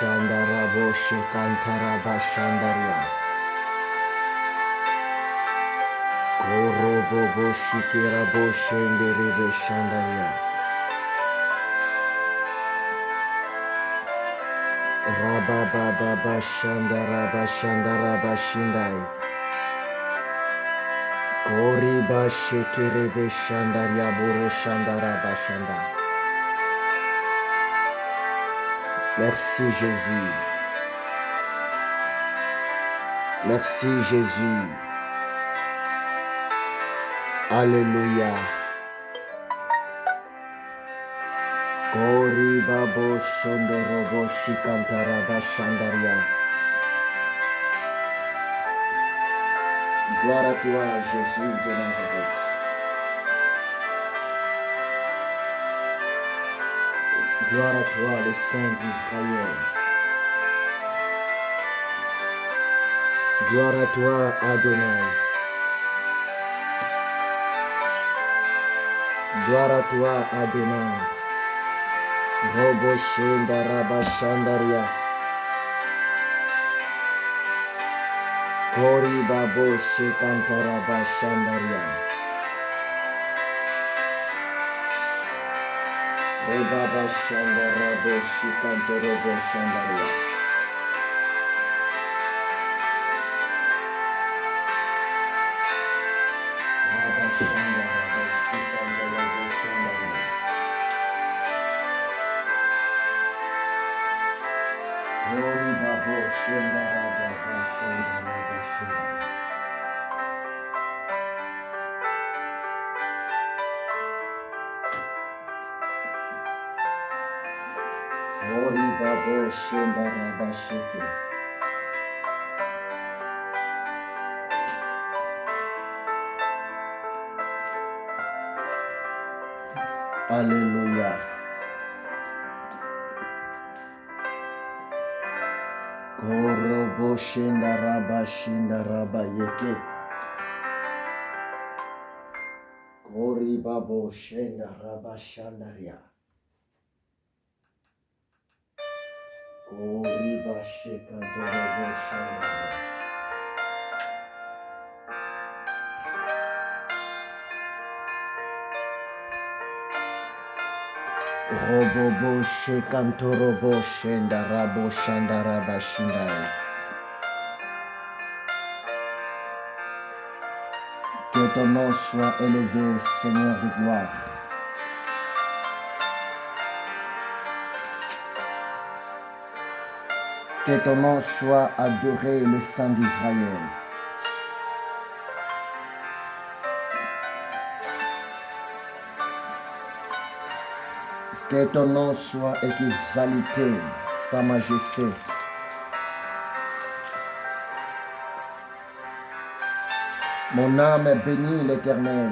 Shandarabo Shekantaraba Shandaria. Korobobo Shikirabo Shenderibe Shandaria. Rabababa Shandaraba Shandaraba Shindai. Koriba Shekirebe Shandaria Buru Shandaraba Shanda. Merci Jésus. Merci Jésus. Alléluia. Koribabo Shondorobo Shikantaraba Shandaria. Gloire à toi, Jésus de Nazareth. Gloire à toi, le Saint d'Israël. Gloire à toi, Adonai. Gloire à toi, Adonai. Robo Shendaraba Shandaria. Koribabo Shekantaraba Shandaria. Rebaba Shandarabo Shikantorobo Shandaria. Rabba Shandarabo Shikantorobo Shandaria. Koribabo Shandaraba Shandaraba Shandaria. Koribabo Shandaraba Shike. Alléluia. Korobo Shendaraba Shindaraba Yeke. Koribabo Shendaraba Shandaria. Koriba Shekantorobo Shandaria. Robobo Shekantorobo Shendarabo Shandaraba Shindai. Que ton nom soit élevé, Seigneur de gloire. Que ton nom soit adoré, le Saint d'Israël. Que ton nom soit exalté, Sa Majesté. Mon âme bénit l'Éternel.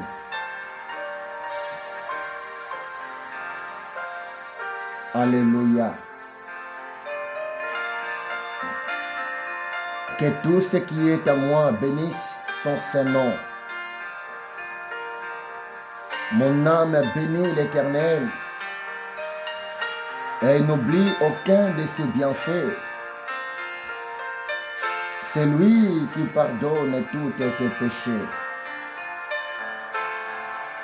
Alléluia. Que tout ce qui est à moi bénisse son Saint-Nom. Mon âme bénit l'Éternel et n'oublie aucun de ses bienfaits. C'est lui qui pardonne tous tes péchés.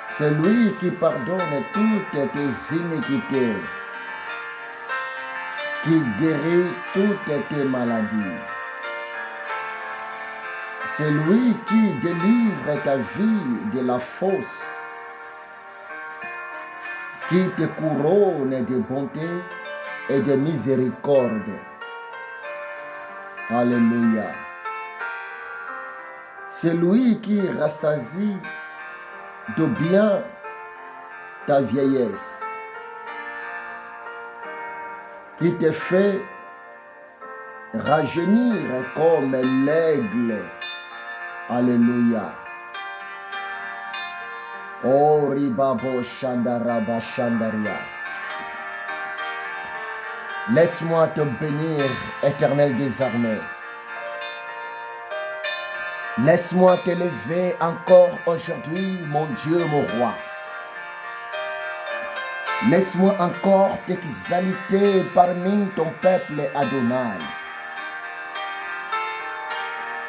C'est lui qui pardonne toutes tes iniquités, qui guérit toutes tes maladies. C'est lui qui délivre ta vie de la fosse, qui te couronne de bonté et de miséricorde. Alléluia. C'est lui qui rassasie de bien ta vieillesse, qui te fait rajeunir comme l'aigle. Alléluia. Oh Ribabo Shandaraba Shandaria. Laisse-moi te bénir, Éternel des armées. Laisse-moi t'élever encore aujourd'hui, mon Dieu, mon roi. Laisse-moi encore t'exalter parmi ton peuple Adonai.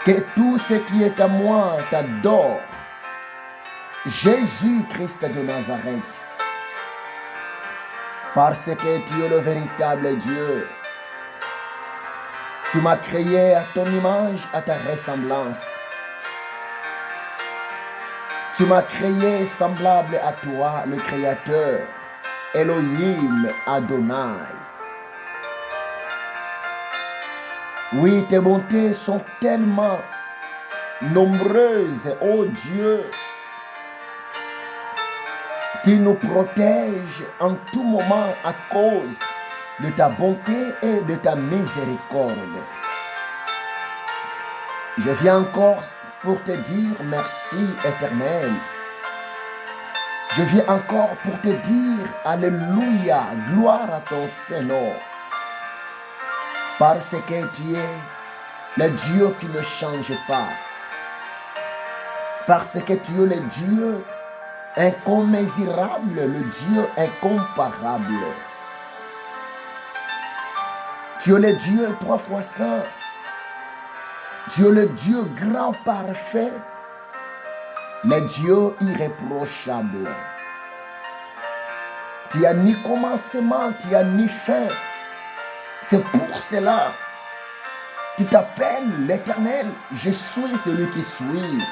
Que tout ce qui est à moi t'adore. Jésus-Christ de Nazareth. Parce que tu es le véritable Dieu. Tu m'as créé à ton image, à ta ressemblance. Tu m'as créé semblable à toi, le Créateur, Elohim Adonai. Oui, tes bontés sont tellement nombreuses, ô Dieu. Tu nous protèges en tout moment à cause de ta bonté et de ta miséricorde. Je viens encore pour te dire merci éternel. Je viens encore pour te dire alléluia, gloire à ton Seigneur. Parce que tu es le Dieu qui ne change pas. Parce que tu es le Dieu incommensurable, le Dieu incomparable. Tu es le Dieu 3 fois saint. Tu es le Dieu grand parfait. Le Dieu irréprochable. Tu n'as ni commencement, tu n'as ni fin. C'est pour cela que tu t'appelles l'Éternel. Je suis celui qui suis.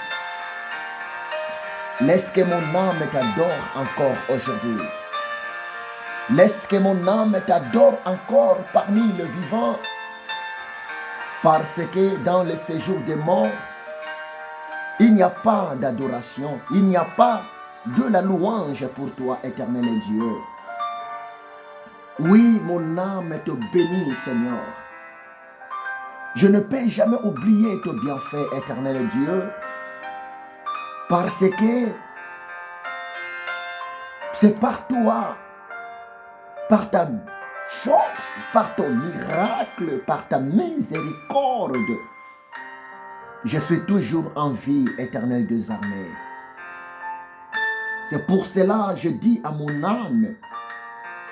Laisse que mon âme t'adore encore aujourd'hui. Laisse que mon âme t'adore encore parmi les vivants. Parce que dans le séjour des morts, il n'y a pas d'adoration. Il n'y a pas de la louange pour toi, éternel Dieu. Oui, mon âme te bénit, Seigneur. Je ne peux jamais oublier tes bienfaits, éternel Dieu. Parce que c'est par toi, par ta force, par ton miracle, par ta miséricorde, je suis toujours en vie, éternel des armées. C'est pour cela que je dis à mon âme,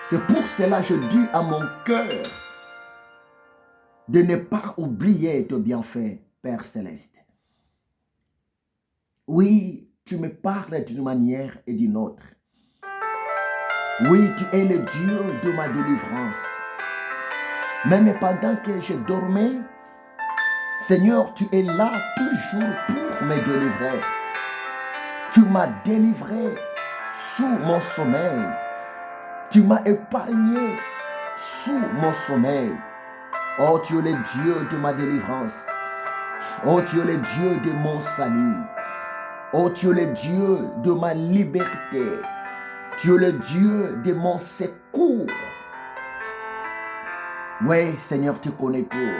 c'est pour cela que je dis à mon cœur de ne pas oublier tes bienfaits, Père Céleste. Oui, tu me parles d'une manière et d'une autre. Oui, tu es le Dieu de ma délivrance. Même pendant que je dormais, Seigneur, tu es là toujours pour me délivrer. Tu m'as délivré sous mon sommeil. Tu m'as épargné sous mon sommeil. Oh, tu es le Dieu de ma délivrance. Oh, tu es le Dieu de mon salut. Oh, tu es le Dieu de ma liberté. Tu es le Dieu de mon secours. Oui, Seigneur, tu connais tout.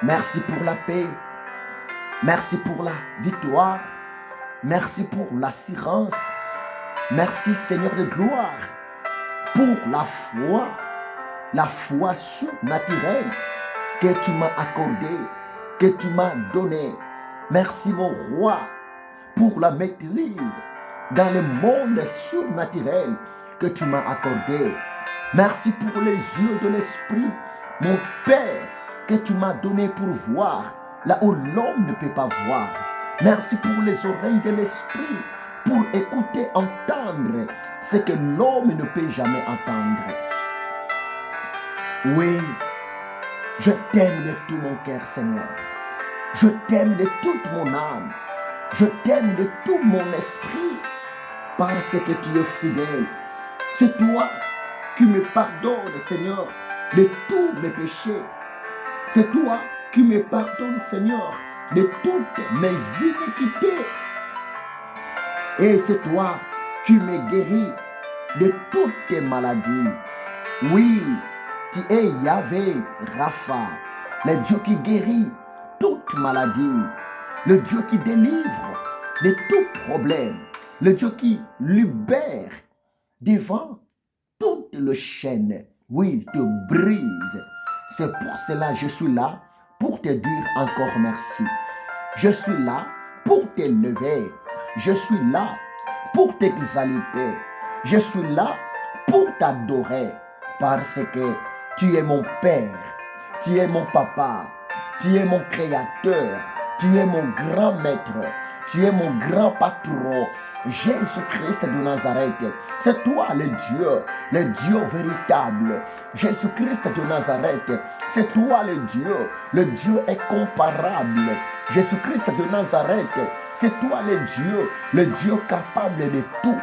Merci pour la paix. Merci pour la victoire. Merci pour l'assurance. Merci, Seigneur de gloire, pour la foi surnaturelle que tu m'as accordée, que tu m'as donnée. Merci, mon roi, pour la maîtrise dans le monde surnaturel que tu m'as accordé. Merci pour les yeux de l'esprit, mon Père, que tu m'as donné pour voir là où l'homme ne peut pas voir. Merci pour les oreilles de l'esprit, pour écouter, entendre ce que l'homme ne peut jamais entendre. Oui, je t'aime de tout mon cœur, Seigneur. Je t'aime de toute mon âme. Je t'aime de tout mon esprit, parce que tu es fidèle. C'est toi qui me pardonnes, Seigneur, de tous mes péchés. C'est toi qui me pardonnes, Seigneur, de toutes mes iniquités. Et c'est toi qui me guéris de toutes tes maladies. Oui, tu es Yahvé Rapha, le Dieu qui guérit toute maladie, le Dieu qui délivre de tout problème, le Dieu qui libère devant toutes les chaînes. Oui, te brise. C'est pour cela que je suis là pour te dire encore merci. Je suis là pour t'élever. Je suis là pour t'exalter. Je suis là pour t'adorer parce que tu es mon Père, tu es mon Papa, tu es mon Créateur, tu es mon grand Maître, tu es mon grand patron. Jésus-Christ de Nazareth, c'est toi le Dieu véritable. Jésus-Christ de Nazareth, c'est toi le Dieu incomparable. Jésus-Christ de Nazareth, c'est toi le Dieu capable de tout.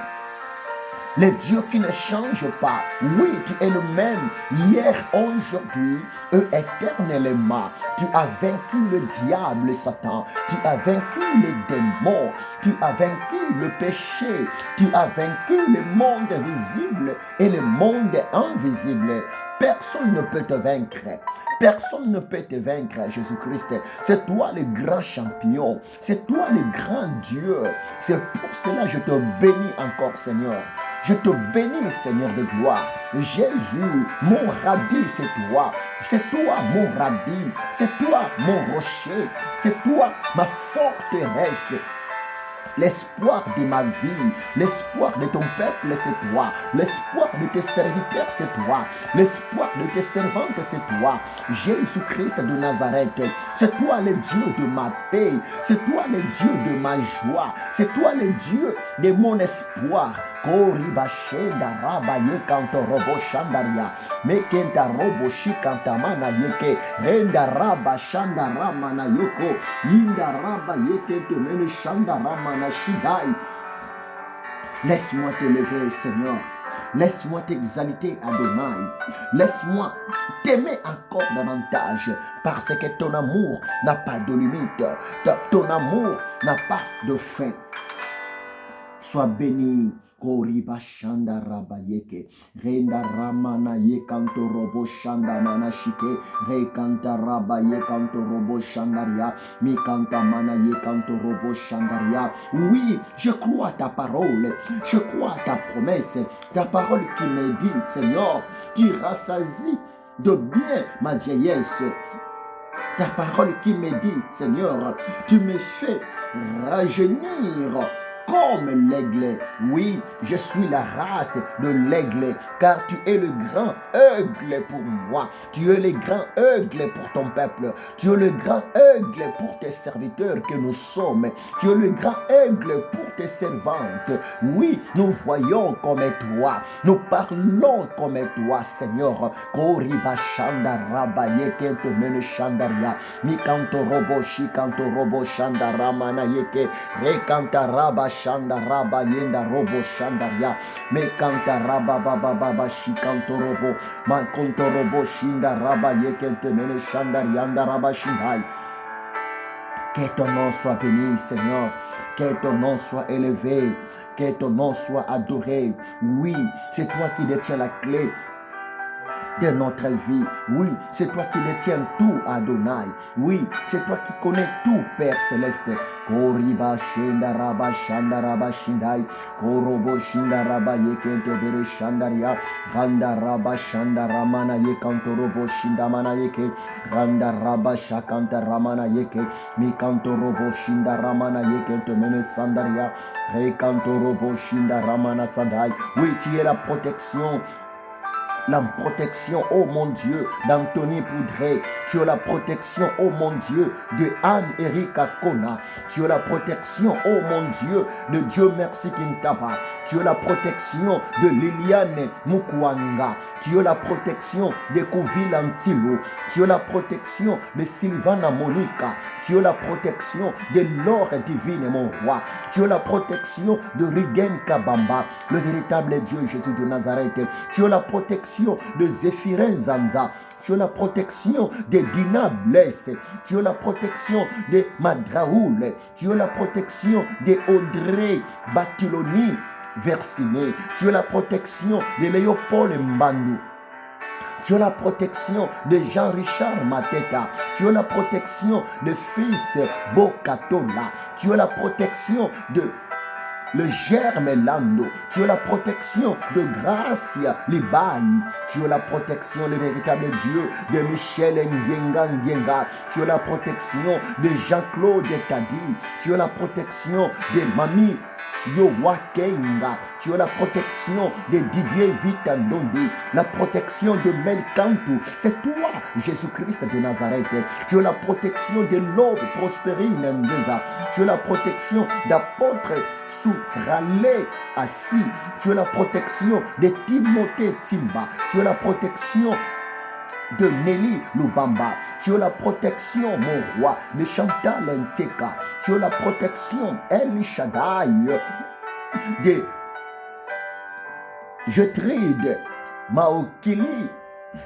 Le Dieu qui ne change pas. Oui, tu es le même hier, aujourd'hui et éternellement. Tu as vaincu le diable, Satan. Tu as vaincu les démons. Tu as vaincu le péché. Tu as vaincu le monde visible et le monde invisible. Personne ne peut te vaincre. Personne ne peut te vaincre, Jésus-Christ. C'est toi le grand champion. C'est toi le grand Dieu. C'est pour cela que je te bénis encore, Seigneur. Je te bénis, Seigneur de gloire. Jésus, mon rabbi, c'est toi. C'est toi, mon rabbi. C'est toi, mon rocher. C'est toi, ma forteresse. L'espoir de ma vie, l'espoir de ton peuple, c'est toi. L'espoir de tes serviteurs, c'est toi. L'espoir de tes servantes, c'est toi. Jésus-Christ de Nazareth, c'est toi le Dieu de ma paix. C'est toi le Dieu de ma joie. C'est toi le Dieu de mon espoir. Koribashenda raba ye kanto robo shandaria mekenta robo shikantamana yeke renda raba shanda ramana yoko inda raba yeke te mene shanda ramana shidai. Laisse-moi te lever, Seigneur. Laisse-moi t'exalter, Adonai. Laisse-moi t'aimer encore davantage parce que ton amour n'a pas de limite. Ton amour n'a pas de fin. Sois béni. Koriba shanda raba yeke renda ramana ye kanto robo shanda mana shike re kanta raba ye kanto robo shandaria mi kanta mana ye kanto robo shandaria. Oui, je crois à ta parole, je crois à ta promesse, ta parole qui me dit, Seigneur, tu rassasis de bien ma vieillesse. Ta parole qui me dit, Seigneur, tu me fais rajeunir comme l'aigle. Oui, je suis la race de l'aigle, car tu es le grand aigle pour moi. Tu es le grand aigle pour ton peuple. Tu es le grand aigle pour tes serviteurs que nous sommes. Tu es le grand aigle pour tes servantes. Oui, nous voyons comme toi. Nous parlons comme toi, Seigneur. Koriba shanda raba yeke te mene shandaria. Mi kanto robo shi kanto robo shandara mana yeke. Re kanta raba shanda raba yenda robo shandaria me kanta raba baba baba shikanto robo man konto robo shinda raba yekente mene shandarianda raba shindai. Que ton nom soit béni, Seigneur. Que ton nom soit élevé. Que ton nom soit adoré. Oui, c'est toi qui détiens la clé de notre vie. Oui, c'est toi qui détiens tout, Adonai. Oui, c'est toi qui connais tout, Père Céleste. Koriba shenda raba shanda raba shindai. Korobo shinda raba yekente bere shandaria. Randa raba shanda ramana yekanto robo shinda mana yeke. Randa raba shakanta ramana yeke. Mikanto robo shinda ramana yekente mene sandaria. Rekanto robo shinda ramana sandai. Oui, tu es la protection. La protection, oh mon Dieu, d'Anthony Poudré. Tu as la protection, oh mon Dieu, de Anne-Erika Kona. Tu as la protection, oh mon Dieu, de Dieu Merci Kintaba. Tu as la protection de Liliane Mukwanga. Tu as la protection de Kouvil Antilo. Tu as la protection de Sylvana Monica. Tu as la protection de Laure Divine, mon roi. Tu as la protection de Rigen Kabamba, le véritable Dieu Jésus de Nazareth. Tu as la protection de Zéphirin Zanza. Tu as la protection de Dina Blesse. Tu as la protection de Madraoul. Tu as la protection de Audrey Batiloni Versiné. Tu as la protection de Léopold Mbandou. Tu as la protection de Jean-Richard Mateta. Tu as la protection de Fils Bokatola. Tu as la protection de le Germe Lando. Tu as la protection de Gracia Libaï. Tu as la protection, le véritable Dieu, de Michel Ngenga Ngenga. Tu as la protection de Jean-Claude Tadi. Tu as la protection de Mamie Yowakenga. Tu es la protection de Didier Vitandondi, la protection de Melkantou. C'est toi, Jésus-Christ de Nazareth. Tu es la protection de Love Prospérine Ndeza. Tu es la protection d'apôtre Sourale Assis. Tu es la protection de Timothée Timba. Tu es la protection de Nelly Lubamba. Tu as la protection, mon roi, de Chantal Nteka. Tu as la protection, El Shaddai, de Jetride Maokili.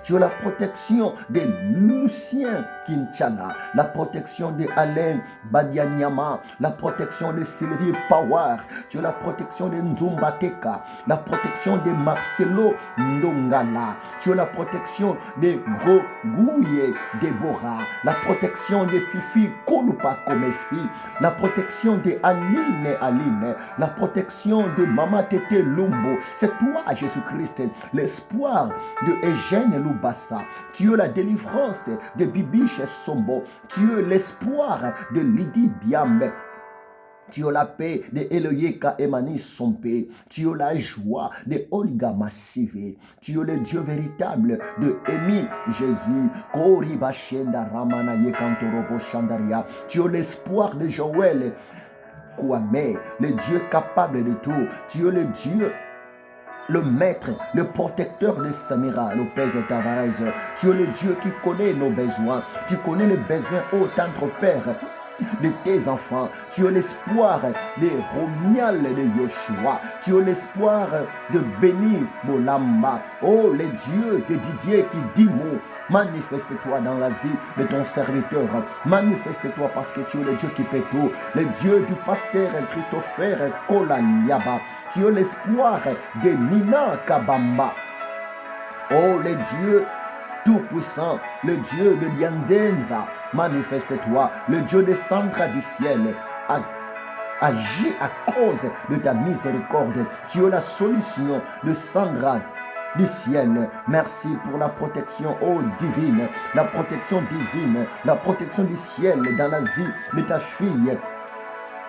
Tu as la protection de Lucien Kinchala, la protection de Alain Badianyama, la protection de Sylvie Power, tu as la protection de Nzumbateka, la protection de Marcelo Ndongala, tu as la protection de Gros Gouye Deborah, la protection de Fifi Kolupa Komefi, la protection de Aline, la protection de Mama Tete Lumbo. C'est toi, Jésus-Christ, l'espoir de Eugène Lubassa. Tu es la délivrance de Bibiche Sombo. Tu es l'espoir de Lydie Biambe. Tu es la paix de Eloyeka Emani Sompe. Tu es la joie de Olga Massive. Tu es le Dieu véritable de Emi Jésus. Kori Bashenda Ramana Yekantorobo Shandaria. Tu es l'espoir de Joël Kwame, le Dieu capable de tout. Tu es le Dieu, le maître, le protecteur de Samira Lopez et Tavares. Tu es le Dieu qui connaît nos besoins. Tu connais les besoins, ô tendre Père, de tes enfants. Tu es l'espoir de Romial de Yoshua. Tu es l'espoir de Béni Bolamba. Oh, le Dieu de Didier qui dit mot. Manifeste-toi dans la vie de ton serviteur. Manifeste-toi parce que tu es le Dieu qui peut tout. Le Dieu du pasteur Christopher Kolanyaba. Tu es l'espoir de Nina Kabamba. Oh, le Dieu tout-puissant, le Dieu de Dianzenza, manifeste-toi. Le Dieu des Sandra du ciel, agis à cause de ta miséricorde. Tu es la solution de Sandra du ciel. Merci pour la protection, oh divine, la protection divine, la protection du ciel dans la vie de ta fille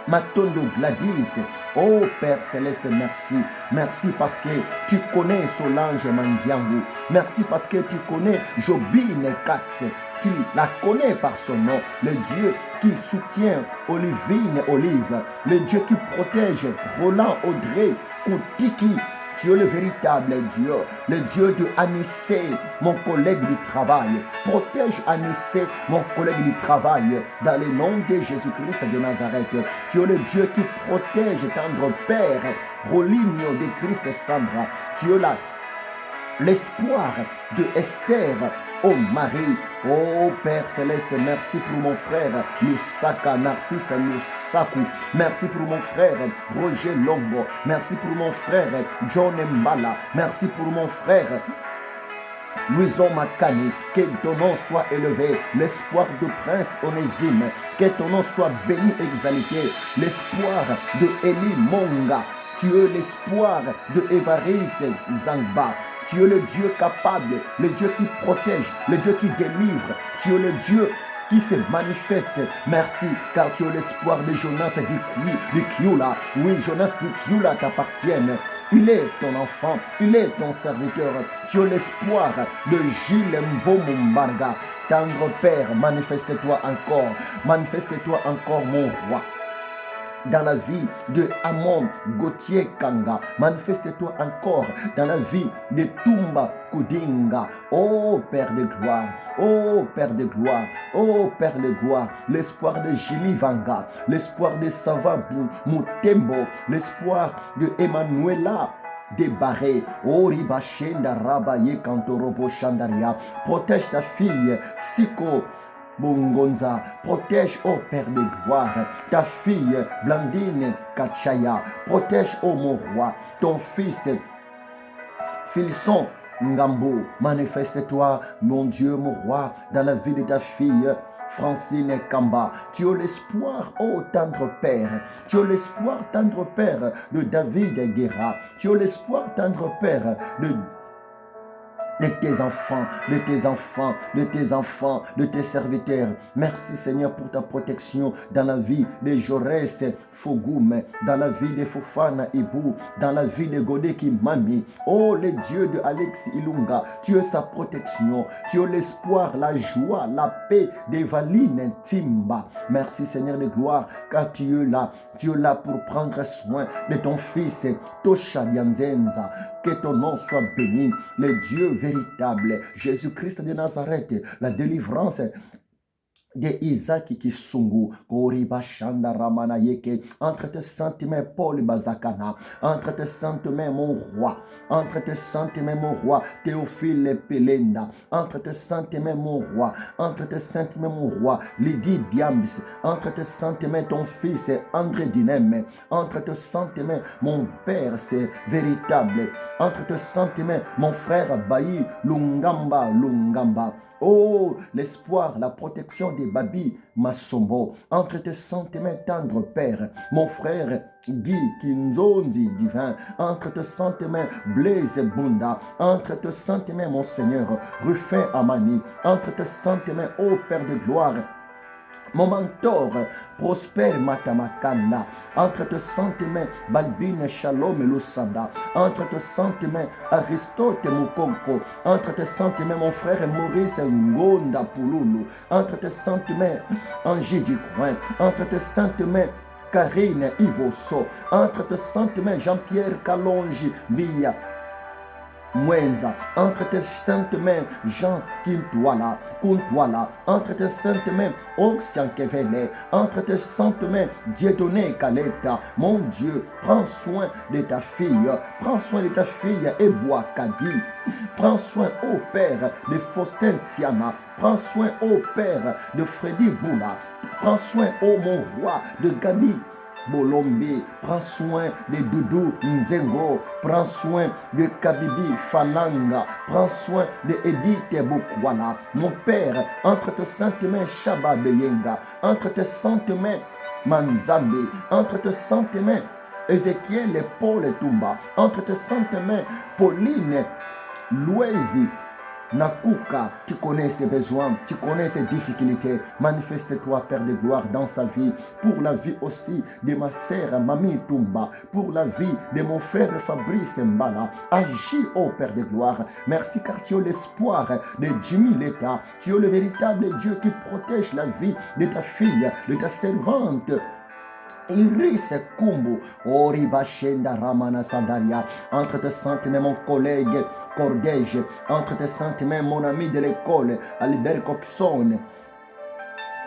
Matondo Gladys. Oh Père Céleste, merci. Merci parce que tu connais Solange Mandiangu. Merci parce que tu connais Jobine Katz. Tu la connais par son nom. Le Dieu qui soutient Olivine Olive. Le Dieu qui protège Roland Audrey Koutiki. Tu es le véritable Dieu, le Dieu de Anissé, mon collègue du travail. Protège Anissé, mon collègue du travail, dans le nom de Jésus-Christ de Nazareth. Tu es le Dieu qui protège tendre Père, Roligno de Christ Sandra. Tu es là l'espoir de Esther, oh Marie. Oh Père Céleste, merci pour mon frère Lusaka Narcisse Lusaku. Merci pour mon frère Roger Lombo. Merci pour mon frère John Mbala. Merci pour mon frère Louison Makani. Que ton nom soit élevé, l'espoir de Prince Onésime. Que ton nom soit béni, exalté. L'espoir de Eli Monga. Tu es l'espoir de Évariste Zangba. Tu es le Dieu capable, le Dieu qui protège, le Dieu qui délivre. Tu es le Dieu qui se manifeste. Merci, car tu es l'espoir de Jonas de Kiula. Oui, Jonas de Kiula t'appartient. Il est ton enfant, il est ton serviteur. Tu es l'espoir de Gilles Mvomumbarga. Tendre Père, manifeste-toi encore mon roi. Dans la vie de Amon Gauthier Kanga, manifeste-toi encore dans la vie de Tumba Kudinga. Oh Père de gloire, oh Père de gloire, oh Père de gloire, l'espoir de Gili Vanga, l'espoir de Savant Mutembo, l'espoir de Emmanuela Débarré, oh Ribachenda Rabaye Kantorobo Chandaria. Protège ta fille Siko Bungonza, protège, ô Père de gloire, ta fille Blandine Kachaya, protège, ô mon roi, ton fils Filson Ngambo, manifeste-toi, mon Dieu, mon roi, dans la vie de ta fille Francine Kamba. Tu es l'espoir, ô tendre Père. Tu es l'espoir, tendre Père, de David Guerra. Tu es l'espoir, tendre Père, de de tes enfants, de tes enfants, de tes enfants, de tes serviteurs. Merci Seigneur pour ta protection dans la vie de Jaurès Fogoum, dans la vie de Fofana Ibou, dans la vie de Godeki Mami. Oh, le Dieu de Alex Ilunga, tu es sa protection, tu es l'espoir, la joie, la paix d'Evaline Timba. Merci Seigneur de gloire, car tu es là pour prendre soin de ton fils Tosha Dianzenza. Que ton nom soit béni, le Dieu véritable, Jésus-Christ de Nazareth, la délivrance de Isaac Kisungu, Koriba Shanda Ramana Yeke, entre tes saintes mains, Paul Bazakana, entre tes saintes mains, mon roi, entre tes saintes mains, mon roi, Théophile Pelenda, entre tes saintes mains, mon roi, entre tes saintes mains, mon roi, Lydie Biambis, entre tes saintes mains, ton fils André Dinem, entre tes saintes mains, mon père, c'est véritable, entre tes saintes mains, mon frère Bayi Lungamba, Lungamba. Oh, l'espoir, la protection des Babi Masombo, entre tes saintes mains, tendre Père, mon frère Guy Kinzonzi divin, entre tes saintes mains, Blaise Bunda, entre tes saintes mains, mon Seigneur, Rufin Amani, entre tes saintes mains, ô Père de gloire, mon mentor, Prosper Matamakanda, entre tes saintes mains, Balbine Shalom Lusada, entre tes saintes mains, Aristote Mukonko, entre tes saintes mains, mon frère Maurice Ngonda Pululu, entre tes saintes mains, Angie Ducoin, entre tes saintes mains, Karine Ivoso, entre tes saintes mains, Jean-Pierre Kalonji Bia Mwenza, entre tes saintes mains, Jean Kintwala, Kuntwala, entre tes saintes mains, Oxian Kevele, entre tes saintes mains, Dieudonné Kaleta, mon Dieu, prends soin de ta fille, prends soin de ta fille, Eboa Kadi, prends soin, ô Père, de Faustin Tiana, prends soin, ô Père, de Freddy Boula, prends soin, ô mon roi, de Gabi Bolombi, prends soin de Doudou Nzengo, prends soin de Kabibi Falanga, prends soin de Edith Bokwala, mon Père, entre tes saintes mains, Shaba Beyenga, entre tes saintes mains, Manzambi, entre tes saintes mains, Ézéchiel et Paul Tumba, entre tes saintes mains, Pauline Louezi, Nakuka, tu connais ses besoins, tu connais ses difficultés. Manifeste-toi, Père de gloire, dans sa vie. Pour la vie aussi de ma sœur Mami Tumba. Pour la vie de mon frère Fabrice Mbala. Agis, ô Père de gloire. Merci car tu es l'espoir de Jimmy Leta. Tu es le véritable Dieu qui protège la vie de ta fille, de ta servante. Iris Kumbu, Oriba Shenda Ramana Sandaria, entre tes saintes mains, mon collègue Cordège, entre tes saintes mains, mon ami de l'école, Albert Coxon,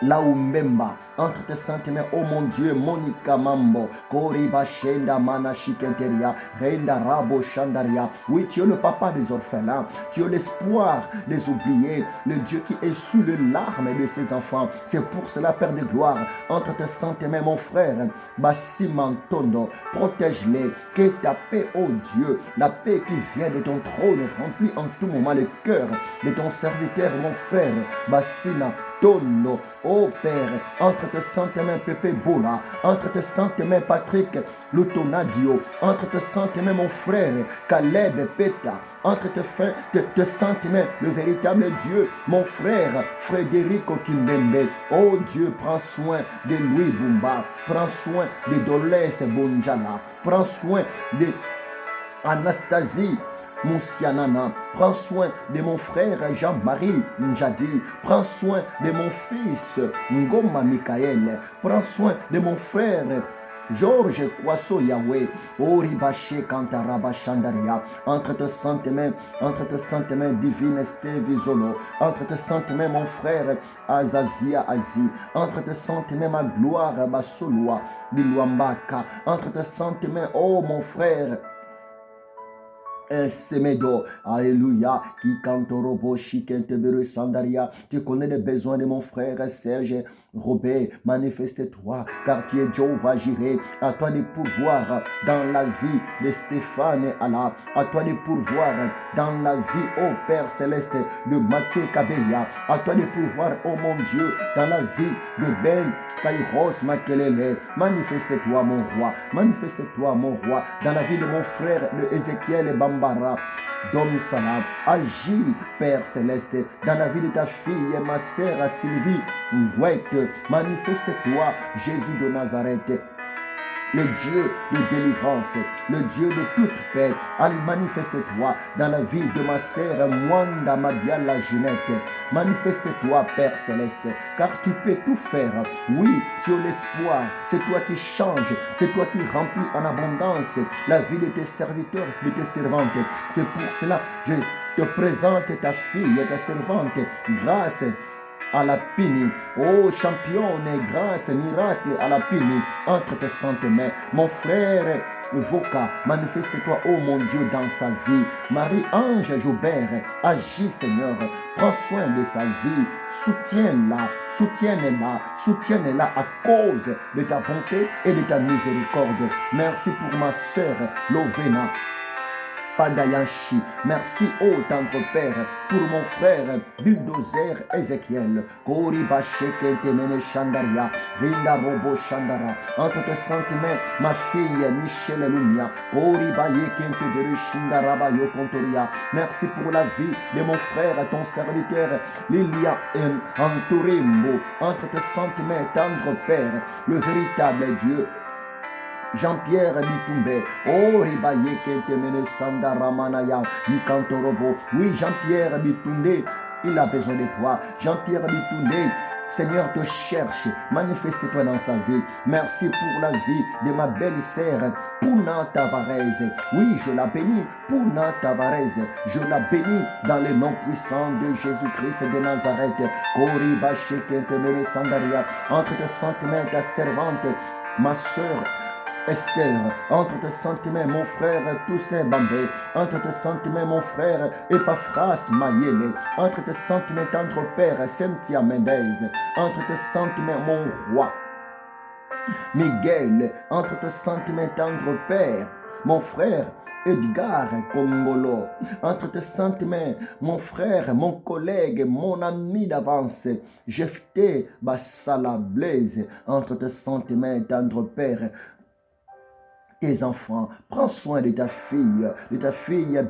Laumbemba, entre tes saintes mains, oh mon Dieu, Monica Mambo, Koriba Shenda Mana Shikenteria, Renda Rabo Shandaria. Oui, tu es le papa des orphelins, tu es l'espoir des oubliés, le Dieu qui est sous les larmes de ses enfants. C'est pour cela, Père de gloire, entre tes saintes mains, mon frère, Bassimantondo, protège-les, que ta paix, oh Dieu, la paix qui vient de ton trône, remplit en tout moment le cœur de ton serviteur, mon frère, Bassina Tono, oh Père, entre tes saintes mains, Pépé Bola, entre tes saintes mains, Patrick Lutonadio, entre tes saintes mains, mon frère, Caleb Peta, entre tes saintes mains, le véritable Dieu, mon frère, Frédérico Kimbembe, oh Dieu, prends soin de Louis Bumba, prends soin de Dolores Bonjala, prends soin de Anastasie Moussianana, prends soin de mon frère Jean-Marie Njadi, prends soin de mon fils Ngoma Michael, prends soin de mon frère Georges Kwaso Yahweh, Oribaché Kantaraba Shandaria, entre tes saintes mains, divine Stevie Zolo, entre tes saintes mains, mon frère Azazia Azi, entre tes saintes mains, ma gloire Basoloa, Biluambaka, entre tes saintes mains, oh mon frère Semedo, alléluia, qui cantorobo, chikenteberu sandaria. Tu connais les besoins de mon frère Serge Robert, manifeste-toi, car tu es Jéhovah Jireh. À toi de pourvoir dans la vie de Stéphane et Allah. À toi de pourvoir dans la vie, ô Père Céleste, de Mathieu Kabeya. À toi de pourvoir, ô mon Dieu, dans la vie de Ben Kairos Makelele. Manifeste-toi, mon roi. Manifeste-toi, mon roi, dans la vie de mon frère, de Ézéchiel et Bambara. Dom Salam, agis, Père Céleste, dans la vie de ta fille et ma sœur Sylvie Ngouette. Manifeste-toi, Jésus de Nazareth, le Dieu de délivrance, le Dieu de toute paix. Allez, manifeste-toi dans la vie de ma sœur Mwanda Madiala Ginette. Manifeste-toi, Père Céleste, car tu peux tout faire. Oui, tu as l'espoir. C'est toi qui changes, c'est toi qui remplis en abondance la vie de tes serviteurs, de tes servantes. C'est pour cela que je te présente ta fille, ta servante, grâce à la pini. Oh championne, grâce, miracle à la pini entre tes saintes mains. Mon frère Voka, manifeste-toi, oh mon Dieu, dans sa vie. Marie-Ange Joubert, agis Seigneur, prends soin de sa vie, soutiens-la, soutiens-la, soutiens-la à cause de ta bonté et de ta miséricorde. Merci pour ma sœur Lovena Padayanchi. Merci, ô tendre Père, pour mon frère Bulldozer Ézéchiel. Kori Bacheke Temene Chandaria, Rinda Robo Chandara. Entre tes saintes mains, ma fille Michel Lumia. Kori Bayeke Tebere Shindaraba Yokontoria. Merci pour la vie de mon frère, ton serviteur Lilia Antorimbo. Entre tes saintes mains, tendre Père, le véritable Dieu. Jean-Pierre Bitumbe, oh Ribaye Kentemene Sandaramanaya, Yikantorobo. Oui, Jean-Pierre Bitumbe, il a besoin de toi. Jean-Pierre Bitumbe, Seigneur te cherche, manifeste-toi dans sa vie. Merci pour la vie de ma belle-sœur Pouna Tavares. Oui, je la bénis, Pouna Tavares. Je la bénis dans le nom puissant de Jésus-Christ de Nazareth. Kori Bache Kentemene Sandaria, entre tes saintes mains, ta servante, ma sœur Esther, entre tes saintes mains, mon frère Toussaint Bambé, entre tes saintes mains, mon frère Epaphras Mayele, entre tes saintes mains, tendre Père Cynthia Mendez, entre tes saintes mains, mon roi Miguel, entre tes saintes mains, tendre Père, mon frère Edgar Congolo, entre tes saintes mains, mon frère, mon collègue, mon ami d'avance, Jephté Bassala Blaise, entre tes saintes mains, tendre Père, tes enfants, prends soin de ta fille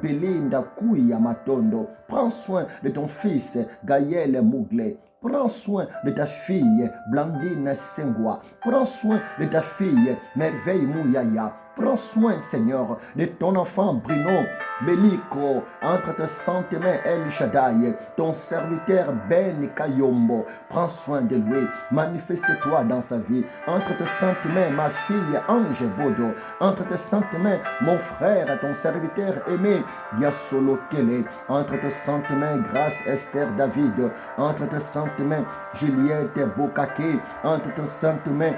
Belinda Kouya Matondo, prends soin de ton fils Gaël Mouglé, prends soin de ta fille Blandine Sengwa, prends soin de ta fille Merveille Mouyaya, prends soin Seigneur de ton enfant Bruno Beliko, entre tes saintes mains El Shaddai, ton serviteur Ben Kayombo, prends soin de lui, manifeste-toi dans sa vie, entre tes saintes mains ma fille Ange Bodo, entre tes saintes mains mon frère, ton serviteur aimé Diasolo Kele, entre tes saintes mains grâce Esther David, entre tes saintes mains Juliette Bokake, entre tes saintes mains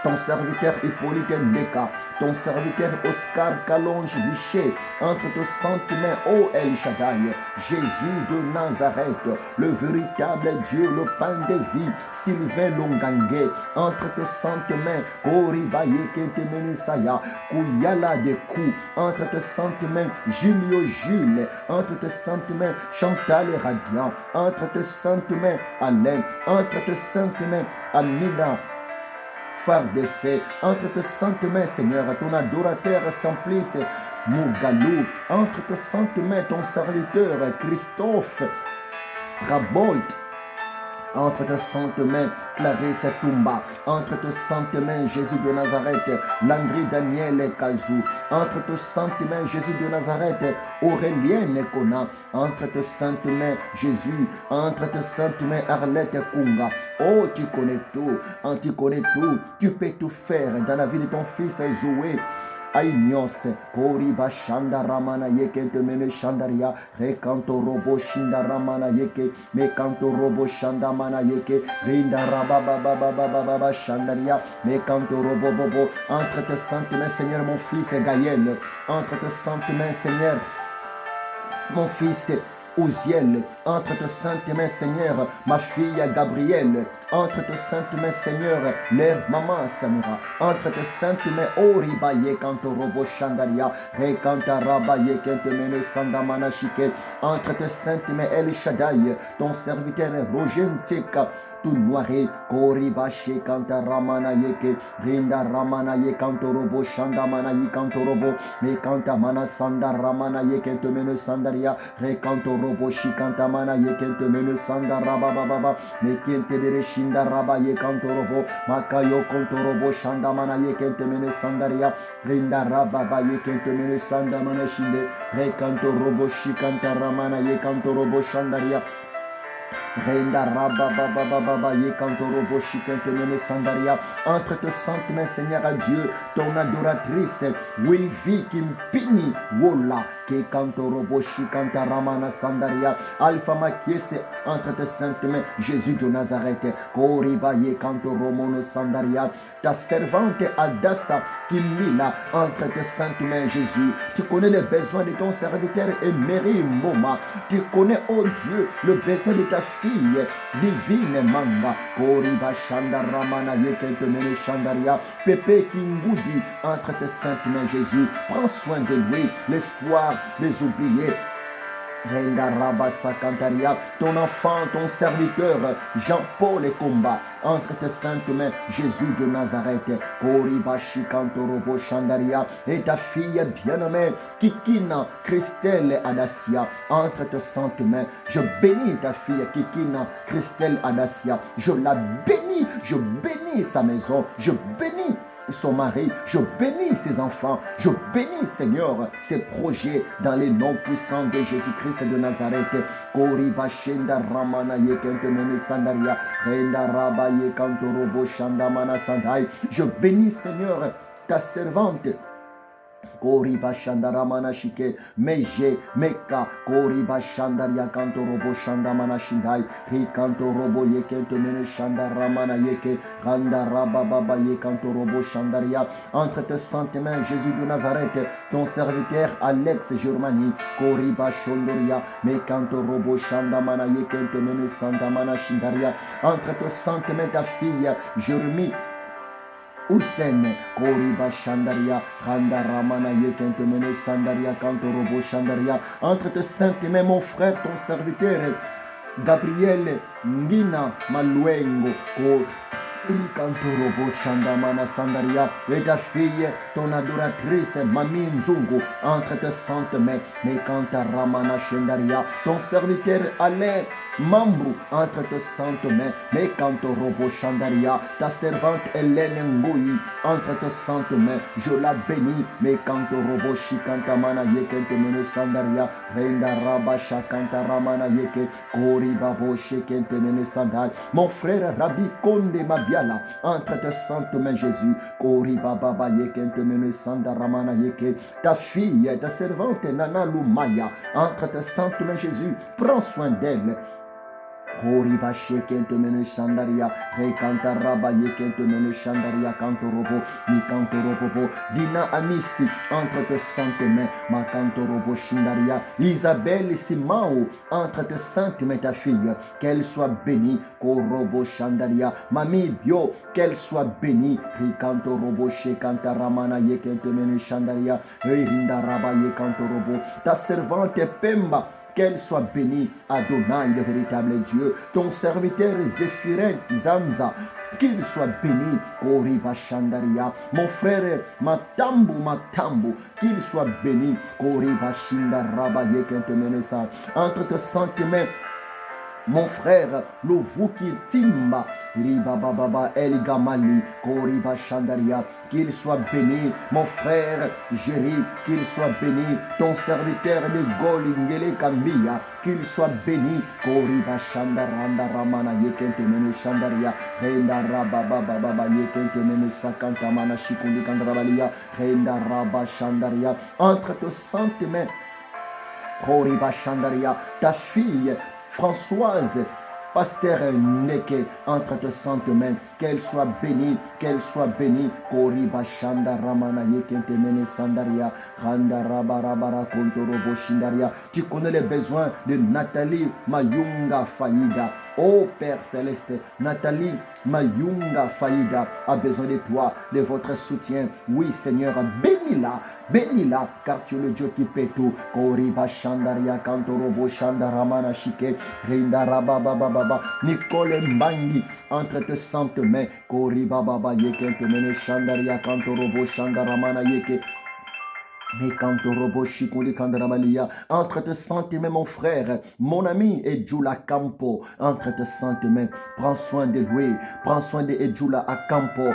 ton serviteur Hippolyte Ndeka, ton serviteur Oscar Kalonge Bichet, entre tes saintes mains, ô El Shaddai, Jésus de Nazareth, le véritable Dieu, le pain de vie, Sylvain Longangue, entre tes saintes mains, Koribaye Kentemenisaya, Kouyala de Kou, entre tes saintes mains, Julio Jules, entre tes saintes mains, Chantal Radiant, entre tes saintes mains, Alain, entre tes saintes mains, Amina, Fardessé, entre tes saintes mains, Seigneur, ton adorateur Simplice Mougalou, entre tes saintes mains, ton serviteur Christophe Rabolt, entre tes saintes mains, Clarisse Toumba, entre tes saintes mains, Jésus de Nazareth, Landry Daniel Kazou, entre tes saintes mains, Jésus de Nazareth, Aurélienne Kona, entre tes saintes mains, Jésus, entre tes saintes mains, Arlette Kunga. Oh, tu connais tout, tu peux tout faire dans la vie de ton fils Zoé. Aïnios, Koriba Shandaramana Yeke, Temene Shandaria, Rekanto Robo Shindaramana Yeke, Mekanto Robo Shandamana Yeke, Rindaraba Baba Shandaria, Mekanto Robo Bobo, entre tes saintes mains, Seigneur, mon fils Gaël, entre tes saintes mains, Seigneur, mon fils Ouziel, entre tes saintes mains, Seigneur, ma fille Gabrielle, entre tes saintes mains, Seigneur, leur maman Samira, entre tes saintes mains, Oriba Yekanto Robo Shandaria, Rekanta Raba Yekentemene Sandamana Shike, entre tes saintes mains, El Shaddai, ton serviteur Roger Nteka, tout noiré, Kori Bashi Kanta Ramana Yeke, Rinda Ramana Yekanto Robo Shandamana Yekanto Robo, Mekanta Mana Sanda Ramana Yekentemene Sandaria, Rekanto Robo Shikanta Mana Yekentemene Sanda Rababa, Mekente Shinda Raba Yekanto Robo, Makayo Konto Robo Shandamana Yekentemene Sandaria, Rinda Rababa Yekentemene Sandamana Shinde, Rekanto Robo Shikanta Ramana Yekanto Robo Shandaria, Renda Rabba Baba Baba Yekantoro Boshikentene Sandaria. Entre tes saintes mains, Seigneur à Dieu, ton adoratrice, Wilvi Kimpini Wola, Kekantoro Boshikanta Ramana Sandaria, Alpha Makiese, entre tes saintes mains, Jésus de Nazareth, Koriba Yekantoro Mono Sandaria, ta servante Adassa Kimila, entre tes saintes mains, Jésus. Tu connais les besoins de ton serviteur Emery Moma. Tu connais, oh Dieu, le besoin de ta fille divine Manga. Koriba Shanda Ramana Yekentemene Shandaria. Pepe Kingudi, entre tes saintes mains, Jésus. Prends soin de lui, l'espoir des oubliés. Renda Rabasa Cantaria, ton enfant, ton serviteur, Jean-Paul et Combat, entre tes saintes mains, Jésus de Nazareth, Koribashi Kantorobo Shandaria, et ta fille bien-aimée, Kikina, Christelle Adassia, entre tes saintes mains, je bénis ta fille Kikina, Christelle Adassia, je la bénis, je bénis sa maison, je bénis son mari, je bénis ses enfants, je bénis Seigneur ses projets dans les noms puissants de Jésus-Christ de Nazareth. Koriba Shenda Ramana Yekentemene Sandaria, Renda Raba Yekantorobo Shandamana Sandai. Je bénis Seigneur ta servante. Koriba Shandaramana Shike, Meje, Meka, Koriba Shandaria Kantorobo Shandamana Shindai, Rikantorobo Yekentemene Shandaramana Yeke, Randa Rababa Yekantorobo Shandaria, entre tes saintes mains, Jésus de Nazareth, ton serviteur Alex Germani, Koriba Shondoria, Mekantorobo Shandamana Yekentemene Sandamana Shindaria, entre tes saintes mains, ta fille Jérémie Hussein, Koriba Shandaria, Randa Ramana Yekentemene Sandaria, Kantorobo Shandaria, entre tes saintes mains, mon frère, ton serviteur, Gabriel Ngina Maluengo, Rikantorobo Shandamana Sandaria, et ta fille, ton adoratrice, Mami Nzungu, entre tes saintes mains, Mekanta Ramana Shandaria, ton serviteur Alain Mambrou, entre tes saintes mains, Mekantorobo Shandaria, ta servante Hélène Ngoyi, entre tes saintes mains, je la bénis, Mekantorobo Shikantamana Yekentemene Sandaria, Renda Rabba Shakanta Ramana Yeke, Koribabo Shekentemene Sandai, mon frère Rabbi Konde Mabiala, entre tes saintes mains, Jésus, Koribaba Yekentemene Sandaramana Yeke, ta fille, ta servante Nana Lumaya, entre tes saintes mains, Jésus, prends soin d'elle. Koriba Shekentemene Shandaria, Rekanta Raba Yekentemene Shandaria, Kantorobo, Mikantorobo, Dina Amisi, entre tes saintes mains, Makantorobo Shindaria, Isabelle Simao, entre tes saintes mains, ta fille, qu'elle soit bénie, Korobo Shandaria, Mami Bio, qu'elle soit bénie, Rikantorobo Shekanta Ramana Yekentemene Shandaria, Rinda Raba Yekantorobo, ta servante Pemba, qu'elle soit bénie, Adonai, le véritable Dieu, ton serviteur Zéphirin Zanza, qu'il soit béni, Koriba Shandaria, mon frère Matambu, qu'il soit béni, Koriba Shindaraba Yekentemenesa, entre tes saintes mains, mon frère Lovuki Timba, Riba Baba El Gamali, Koriba Shandaria, qu'il soit béni, mon frère Jéri, qu'il soit béni, ton serviteur de Golingele Kambia, qu'il soit béni, Koriba Shandaranda Ramana Yekentemene Shandaria, Renda Rababa Baba Yekentemene Sakantamana Shikundi Kandrabalia, Renda Rabba Shandaria, entre tes saintes mains, Koriba Shandaria, ta fille Françoise, Pasteur Neke, entre tes saintes mains, qu'elle soit bénie, Koriba Shanda Ramana Yekentemene Sandaria, Randa Rabarabara Kontorobo Shindaria. Tu connais les besoins de Nathalie Mayunga Faïda, Oh Père Céleste, Nathalie Mayunga Faïda a besoin de toi, de votre soutien. Oui Seigneur, bénis-la, car tu es le Dieu qui peut tout. Koriba Shandaria Kantorobo Shandaramana Shike, Rindarababa, Nicole Mbangi, entre tes saintes mains. Koriba Baba Yeke, Mene Shandaria Kantorobo Shandaramana Yeke. Entre tes saintes mains, mon frère, mon ami, Edjula Campo, entre tes saintes mains, prends soin de lui, prends soin de Edjula Campo,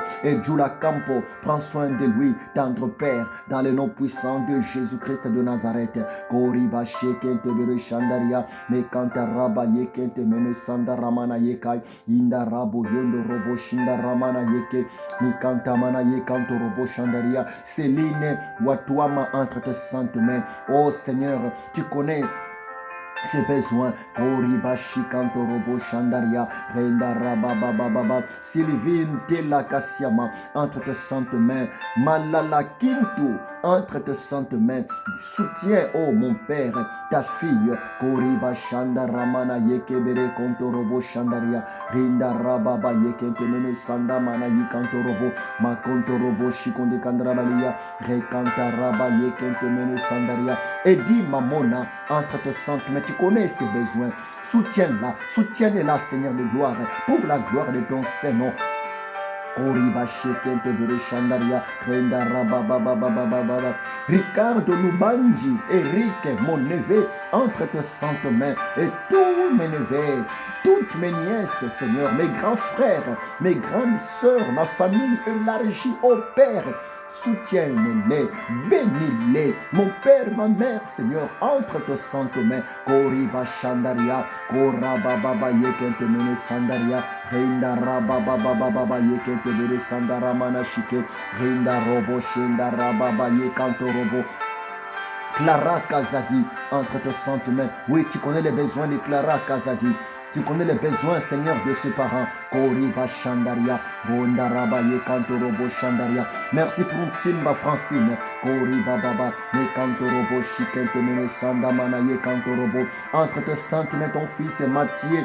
prends soin de lui, tendre Père, dans le nom puissant de Jésus-Christ de Nazareth. Koriba Shekente Bere Shandaria, Mekanta Raba Yekente Mene Sandaramana Yekai, Indarabo Yondo Robo Shindaramana Yeke, Mikanta Mana Yekanto Robo Shandaria, Céline Watuama entre tes saintes mains. Oh Seigneur, tu connais ses besoins. Koribashi Kantorobo Shandaria, Renda Rabababa, Sylvine Tela Kassiama, entre tes saintes mains. Malala Kintu, entre tes saintes mains. Soutiens, oh mon Père, ta fille. Koriba Shandaramana Yekebere Kontorobo Shandaria, Rinda Rababa Yekentemene Sandamana Yikantorobo, Makontorobo Shikonde Kandrabalia, Rekanta Raba Yekentemene Sandaria, Edi Mamona, entre tes saintes mains. Tu connais ses besoins. Soutiens-la, Seigneur de gloire, pour la gloire de ton Saint-Nom. Ricardo Lubanji, Eric, mon neveu, entre tes saintes mains, et tous mes neveux, toutes mes nièces, Seigneur, mes grands frères, mes grandes sœurs, ma famille élargie, ô Père, soutiens-les, bénis-les, mon Père, ma mère, Seigneur, entre tes saintes mains. Koriba Shandaria, Koraba Baba Yekentemene Sandaria, Reinda Rababa Baba Yekentemene Sandaramana Shike, Reinda Robo Shenda Rababa Yekanto Robo. Clara Kazadi, entre tes saintes mains. Oui, tu connais les besoins de Clara Kazadi. Tu connais les besoins, Seigneur, de ses parents. Koriba Shandaria, Rondaraba Yekantorobo Shandaria. Merci pour Timba Francine. Koriba Baba, Yekantorobo Shikentemene Sandamana Yekantorobo. Entre tes saintes mains, ton fils Mathieu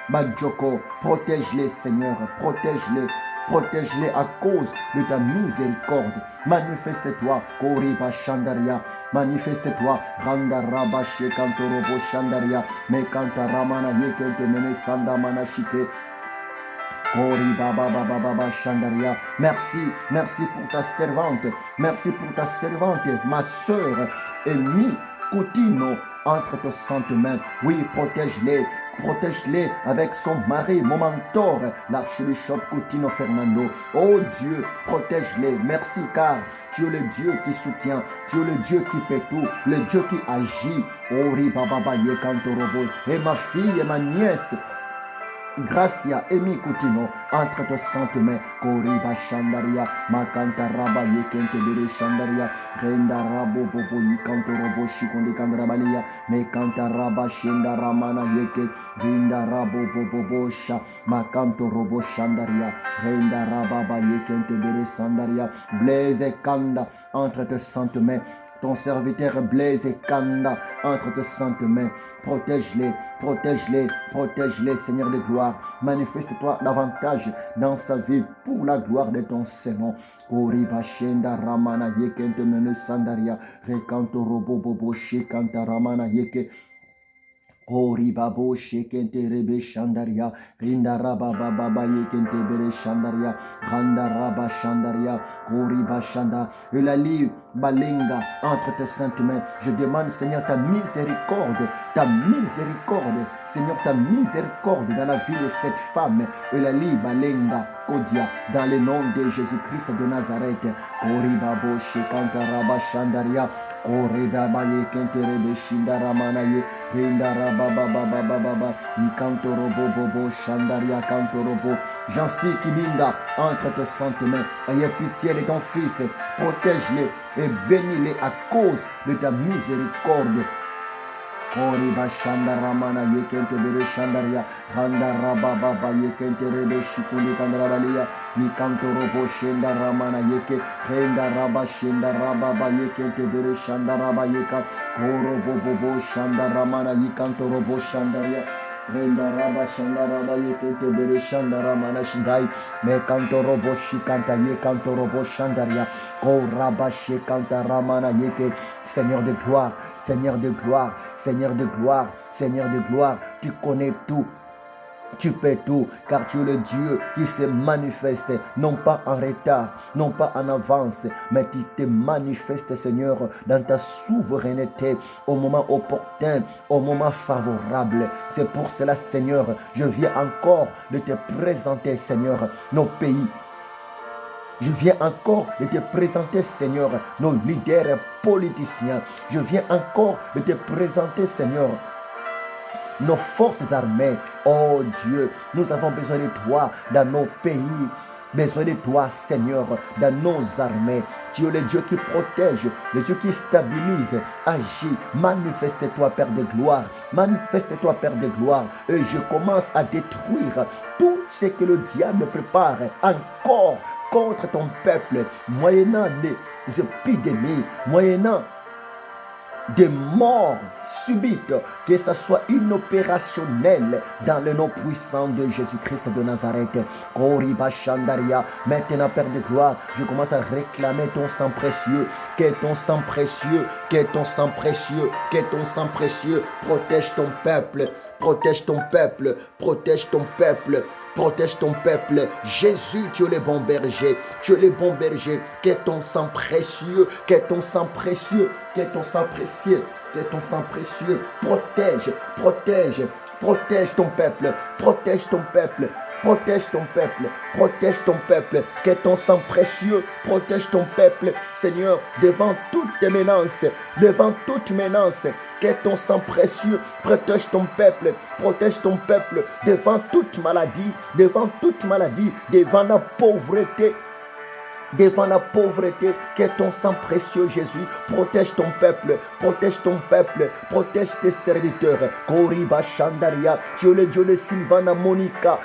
Badjoko. Protège-les, Seigneur, protège-les. Protège-les à cause de ta miséricorde. Manifeste-toi, Koriba Shandaria. Manifeste-toi, Randaraba Shekantorobo Shandaria. Mekanta Ramana Yekente Mene Sandamana Shike. Koriba Baba Shandaria. Merci pour ta servante. Merci pour ta servante, ma soeur Amy Coutinho, entre tes saintes mains. Oui, protège-les. Protège-les avec son mari, mon mentor, l'archbishop Coutinho Fernando. Oh Dieu, protège-les. Merci car tu es le Dieu qui soutient, tu es le Dieu qui peut tout, le Dieu qui agit. Oh Ribababa Yekantorobo. Et ma fille et ma nièce, Gracia Emi Coutinho, entre tes saintes mains. Koriba Shandaria, Makanta Raba Yekente Bere Shandaria, Renda Rabo Bobo Yikanto Robo Shikonde Kandrabalia, Mekanta Raba Shenda Ramana Yeke, Renda Rabo Bobo Sha, Makanto Robo Shandaria, Renda Rababa Yekente Bere Sandaria, Blaise Kanda, entre tes saintes mains. Ton serviteur Blaise et Kanda, entre tes saintes mains. Protège-les, protège-les, protège-les, Seigneur de gloire. Manifeste-toi davantage dans sa vie pour la gloire de ton Saint-Nom. Koriba Shenda Ramana Yekente Mene Sandaria, Rekanto Robo Bobo Shekanta Ramana Yeke. Koribabo Shekente Rebe Shandaria, Rindaraba Baba Yekente Bere Shandaria, Randaraba Shandaria, Koriba Shanda, Eulalie Balenga, entre tes saintes mains. Je demande, Seigneur, ta miséricorde, Seigneur, ta miséricorde dans la vie de cette femme, Eulalie Balenga, Kodia, dans le nom de Jésus-Christ de Nazareth. Koribabo Shekanta Raba Shandaria, Koreba Baye Kenterebe Shindaramanaye, Hindaraba Baba, Ikantorobo Bobo Shandaria Kantorobo, Jansi Kibinda, entre tes saintes mains, ayez pitié de ton fils, protège-les et bénis-les à cause de ta miséricorde. Koriba Shandaramana Yekente Bere Shandaria, Handaraba Baba Yekente Rebe Shikuli Kandrabalia, Mikantorobo Shendaramana Yeke, Rendaraba Shendaraba Yekente Bere Shandaraba Yeka, Korobo Bobo Shandaramana Yikantorobo Shandaria. Renda raba shanda raba yekente bere shanda ramana shindai. Me kanto robo shikanta ye kanto robo shandaria. Ko raba shikanta ramana yeke. Seigneur de gloire, Seigneur de gloire, Seigneur de gloire, Seigneur de gloire. Tu connais tout. Tu peux tout, car tu es le Dieu qui se manifeste, non pas en retard, non pas en avance, mais qui te manifeste, Seigneur, dans ta souveraineté, au moment opportun, au moment favorable. C'est pour cela, Seigneur, je viens encore de te présenter, Seigneur, nos pays. Je viens encore de te présenter, Seigneur, nos leaders politiciens. Je viens encore de te présenter, Seigneur, nos forces armées. Oh Dieu, nous avons besoin de toi dans nos pays. Besoin de toi, Seigneur, dans nos armées. Tu es le Dieu qui protège, le Dieu qui stabilise. Agis, manifeste-toi, Père de gloire. Manifeste-toi, Père de gloire. Et je commence à détruire tout ce que le diable prépare encore contre ton peuple, moyennant des épidémies, moyennant des morts subites, que ce soit inopérationnel dans le nom puissant de Jésus-Christ de Nazareth. Maintenant, Père de gloire, je commence à réclamer ton sang précieux, que ton sang précieux, que ton sang précieux, que ton sang précieux protège ton peuple, protège ton peuple, protège ton peuple. Protège ton peuple. Jésus, tu es le bon berger. Tu es le bon berger. Que ton sang précieux, que ton sang précieux, que ton sang précieux, que ton sang précieux protège, protège, protège ton peuple. Protège ton peuple. Protège ton peuple, protège ton peuple, que ton sang précieux protège ton peuple, Seigneur, devant toute menace, devant toute menace, que ton sang précieux protège ton peuple devant toute maladie, devant la pauvreté. Devant la pauvreté, que ton sang précieux, Jésus, protège ton peuple, protège tes serviteurs. Koriba Shandaria, tu es le Dieu de Sylvana Monica,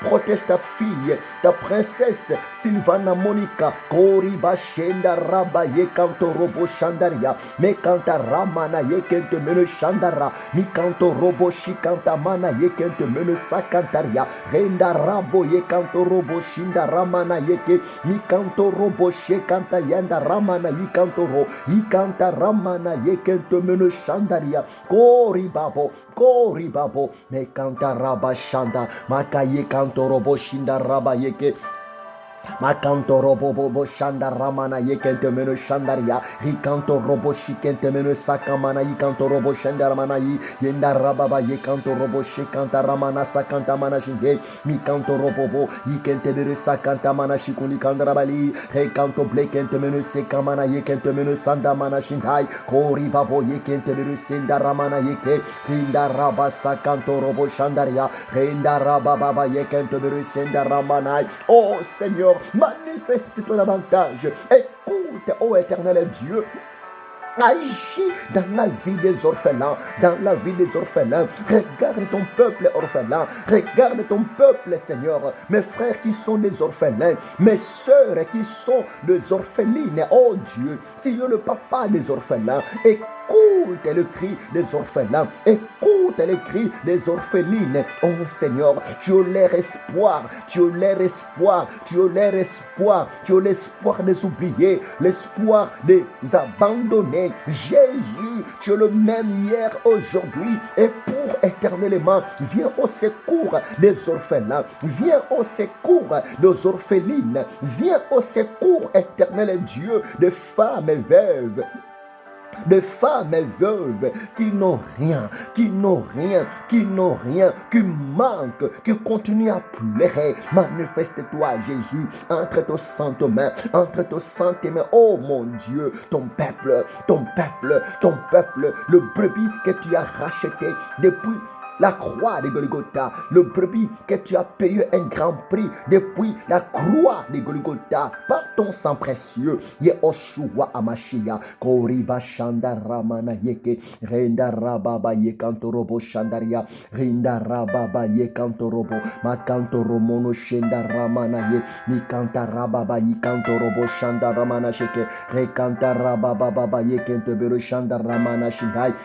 protège ta fille, ta princesse Sylvana Monica. Koriba Shenda Raba Yekanto Robo Shandaria, Mekanta Ramana Yekente Mene Shandara, Mikanto Robo Shikanta Mana Yekente Mene Sakantaria, Renda Rabo Yekanto Robo Shinda Ramana Yeke, Mikanto Robo Shekanta Yanda Ramana Yikantoro, Yikanta Ramana Yekente Mene Shandaria, Kori Babo, Mekanta Raba Shanda, Makaye Kanto Robo Shinda Raba Yeke. Makanto robo bobo shanda ramana yekente meno shandaria. Hikanto robo shikente meno sakamana yikanto robo shandaramana yi. Yenda rababa yekanto robo shikanta ramana sakanta mana shinde. Mikanto robo bo yikente meno sakanta mana shikundi kandarabali. Hekanto blekente meno sekamana yekente meno sanda mana shindai. Kori babo yekente meno senda ramana yeke. Hinda raba sakanto robo shandaria. Hinda rababa yekente meno senda ramana. Oh Seigneur, manifeste-toi davantage. Écoute, ô éternel Dieu. Agis dans la vie des orphelins, Regarde ton peuple orphelin. Regarde ton peuple, Seigneur. Mes frères qui sont des orphelins, mes sœurs qui sont des orphelines. Oh Dieu, si tu es le papa des orphelins, écoute le cri des orphelins. Écoute les cris des orphelines. Oh Seigneur, tu es leur espoir. Tu es l'espoir des oubliés, l'espoir des abandonnés. Jésus, tu es le même hier, aujourd'hui et pour éternellement. Viens au secours des orphelins. Viens au secours des orphelines. Viens au secours, éternel Dieu, des femmes veuves. De femmes veuves qui n'ont rien, qui manquent, qui continuent à pleurer. Manifeste-toi, Jésus, entre tes saintes mains, oh mon Dieu, ton peuple, le brebis que tu as racheté depuis la croix de Golgotha, le brebis que tu as payé un grand prix depuis la croix de Golgotha par ton sang précieux. Yehoshua Amashia, Koriba Shandaramana Yeke, Renda Rababa Yekantorobo Shandaria, Renda Rababa Yekantorobo, Makantoromono Shandaramana Ye, Mikanta Rababa Yekantorobo Shandaramana Sheke, Rekanta Rababa Yekentebero Shandaramana Shindai.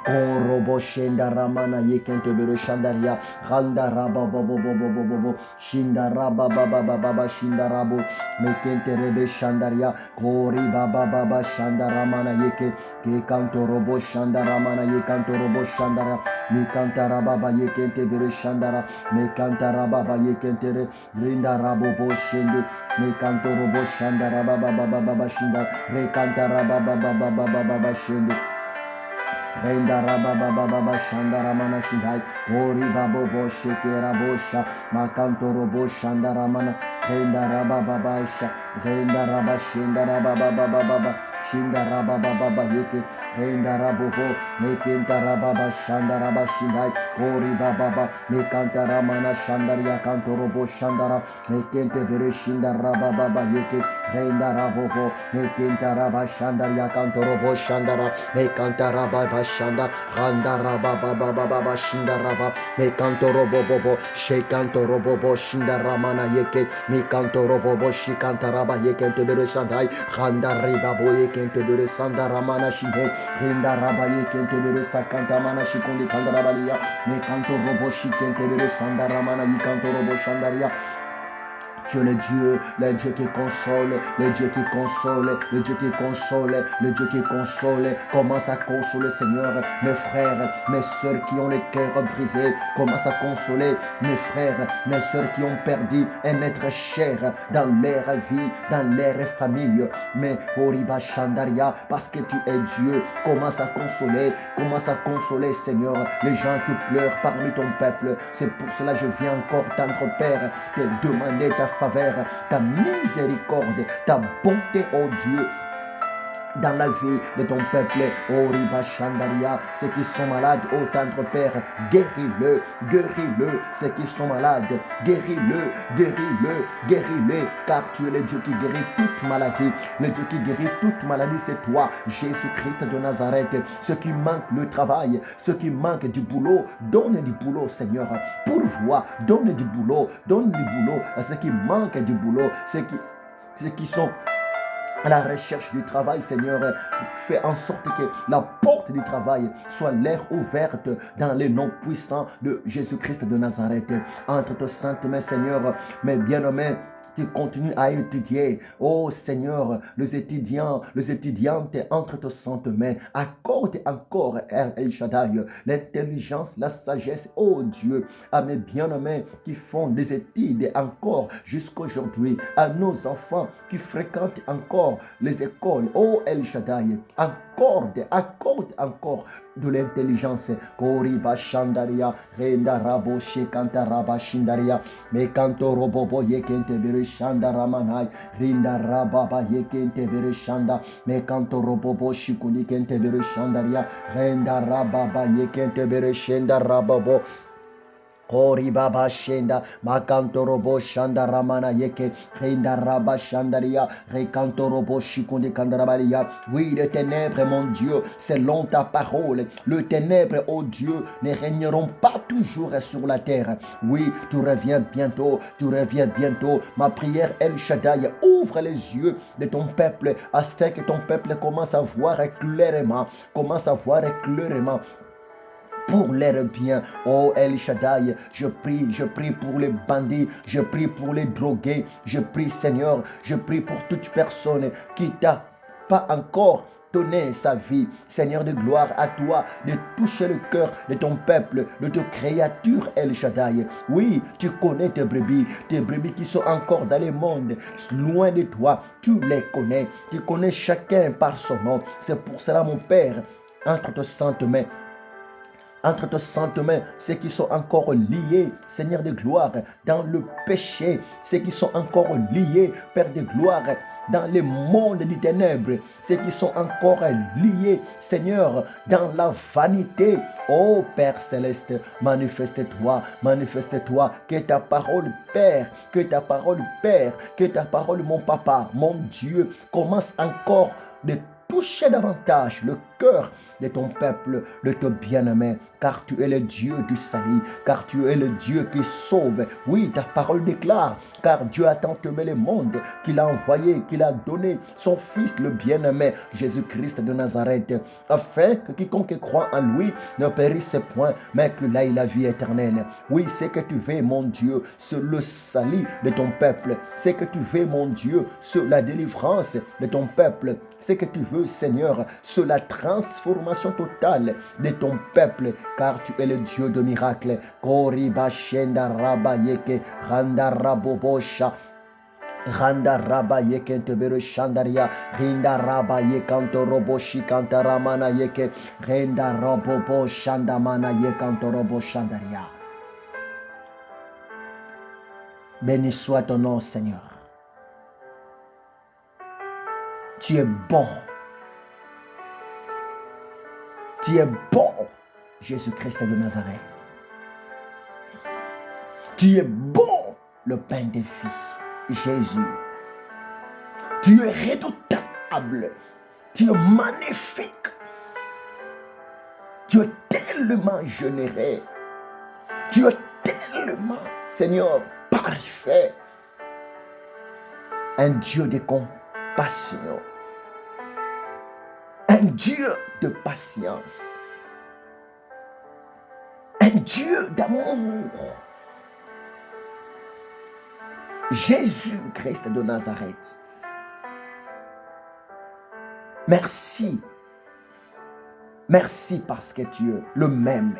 Korobo shenda ramana yekente bere shandaria. Randa raba bobo bobo bobo bobo. Shinda raba baba baba shinda rabo. Mekente rebe shandaria. Kori baba baba shanda ramana yeke. Ke kanto robo shanda ramana yekanto robo shandara. Mikanta rababa yekente bere shandara. Mekanta rababa yekente re. Rinda rabo bo shende. Mekanto robo shandara baba baba baba shinda. Rekanta rababa baba baba baba shende. Renda raba baba baba shandara mana shindai. Kori babo bo shekera bosha. Makanto robo shandara mana. Renda raba baba sha. Renda raba shinda raba baba baba. Shinda raba baba baba yeke. Renda rabo bo. Mekenta raba baba shandara raba shindai. Kori baba baba. Mekanta ramana shandaria kanto robo shandara. Mekente bere shinda raba baba yeke. Renda rabo bo. Mekenta raba shandaria kanto robo shandara. Mekanta raba shanda randa raba baba baba shinda raba mekanto robo bobo shekanto robo bo shinda ramana yeke mekanto robo bo shikanta raba yeke tebere shandai randa riba bo yeke tebere sanda ramana shinde rinda raba yeke tebere sakanta mana shikondi kanda rabalia mekanto robo shikente tebere sanda ramana yikanto robo shandaria. Tu es le Dieu qui console, le Dieu qui console, le Dieu qui console, le Dieu qui console. Commence à consoler, Seigneur, mes frères, mes soeurs qui ont le cœur brisé. Commence à consoler mes frères, mes soeurs qui ont perdu un être cher dans leur vie, dans leur famille. Mais Oriba Shandaria, parce que tu es Dieu, commence à consoler, Seigneur, les gens qui pleurent parmi ton peuple. C'est pour cela que je viens encore, tendre Père, te demander ta faveur, ta miséricorde, ta bonté, oh Dieu, dans la vie de ton peuple. Oh Riba Shandaria, ceux qui sont malades, oh tendre Père, guéris-le, ceux qui sont malades, guéris-le, car tu es le Dieu qui guérit toute maladie. Le Dieu qui guérit toute maladie, c'est toi, Jésus-Christ de Nazareth. Ceux qui manquent le travail, ceux qui manquent du boulot, donne du boulot, Seigneur. Pourvois, donne du boulot à ceux qui manquent du boulot, ceux qui sont à la recherche du travail, Seigneur, fais en sorte que la porte du travail soit l'air ouverte dans les noms puissants de Jésus-Christ de Nazareth. Entre tes saintes mains, Seigneur, mes bien-aimés, qui continuent à étudier. Oh Seigneur, les étudiants, les étudiantes entre tes saintes mains, accorde encore, El Shaddai, l'intelligence, la sagesse, oh Dieu, à mes bien-aimés qui font des études encore jusqu'aujourd'hui, à nos enfants qui fréquentent encore les écoles, oh El Shaddai, accorde encore de l'intelligence. Koriba Shandaria, Renda Rabo Shekanta Raba Shindaria, Mekanto Robobo Yekente Bere Shanda Ramanai, Rinda Rababa Yekente Bere Shanda, Mekanto Robobo Shikuni Kente Bere Shandaria, Renda Rababa Yekente Bere Shenda Rababo. Kori baba shenda, makanto robo shanda ramana yeke, renda raba shandaria, rekanto robo shikundi kandarabalia. Oui, les ténèbres, mon Dieu, selon ta parole, les ténèbres, oh Dieu, ne régneront pas toujours sur la terre. Oui, tu reviens bientôt. Ma prière, El Shaddai, ouvre les yeux de ton peuple, afin que ton peuple commence à voir clairement, pour leur bien. Oh El Shaddai, je prie pour les bandits, je prie pour les drogués, je prie Seigneur, je prie pour toute personne qui t'a pas encore donné sa vie. Seigneur de gloire, à toi de toucher le cœur de ton peuple, de tes créatures, El Shaddai. Oui, tu connais tes brebis qui sont encore dans le monde, loin de toi, tu les connais, tu connais chacun par son nom. C'est pour cela, mon Père, entre tes saintes mains, ceux qui sont encore liés, Seigneur de gloire, dans le péché, ceux qui sont encore liés, Père de gloire, dans le monde des ténèbres, ceux qui sont encore liés, Seigneur, dans la vanité. Oh Père céleste, manifeste-toi, que ta parole, Père, que ta parole, mon Papa, mon Dieu, commence encore de toucher davantage le cœur de ton peuple, de ton bien-aimé, car tu es le Dieu du salut, car tu es le Dieu qui sauve. Oui, ta parole déclare, car Dieu a tant aimé le monde qu'il a envoyé, qu'il a donné son Fils, le bien-aimé, Jésus-Christ de Nazareth, afin que quiconque croit en lui ne périsse point, mais qu'il ait la vie éternelle. Oui, c'est que tu veux, mon Dieu, sur le salut de ton peuple. C'est que tu veux, mon Dieu, sur la délivrance de ton peuple. C'est que tu veux, Seigneur, sur la transformation totale de ton peuple, car tu es le Dieu de miracles. Koriba shenda raba yeke randa rabobosha. Randa raba yeke tebero shandaria, rinda raba yekanto roboshi kantaramana yeke, renda robobo shandamana yekanto robo shandaria. Béni soit ton nom, Seigneur. Tu es bon. Tu es bon, Jésus-Christ de Nazareth. Tu es bon, le pain des filles, Jésus. Tu es redoutable. Tu es magnifique. Tu es tellement généreux. Tu es tellement, Seigneur, parfait. Un Dieu de compassion. Un Dieu de patience. Un Dieu d'amour. Jésus-Christ de Nazareth. Merci. Merci parce que tu es le même.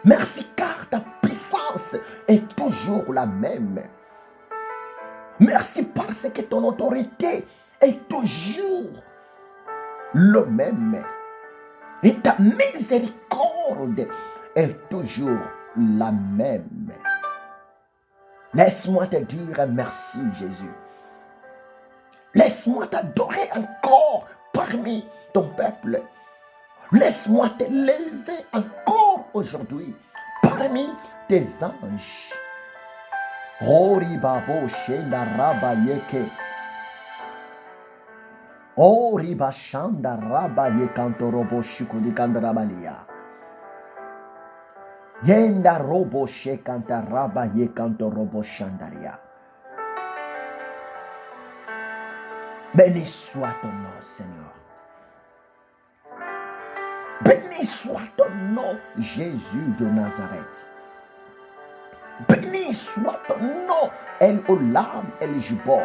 Merci car ta puissance est toujours la même. Merci parce que ton autorité est toujours le même. Et ta miséricorde est toujours la même. Laisse-moi te dire merci, Jésus. Laisse-moi t'adorer encore parmi ton peuple. Laisse-moi te lever encore aujourd'hui parmi tes anges. Ori babo shenda raba yeke. Ori bashanda raba yekanto robo shukudi kandrabalia. Yenda robo shekanta raba yekanto robo shandaria. Béni soit ton nom, Seigneur. Béni soit ton nom, Jésus de Nazareth. Béni soit ton nom, El Olam, El Jibor.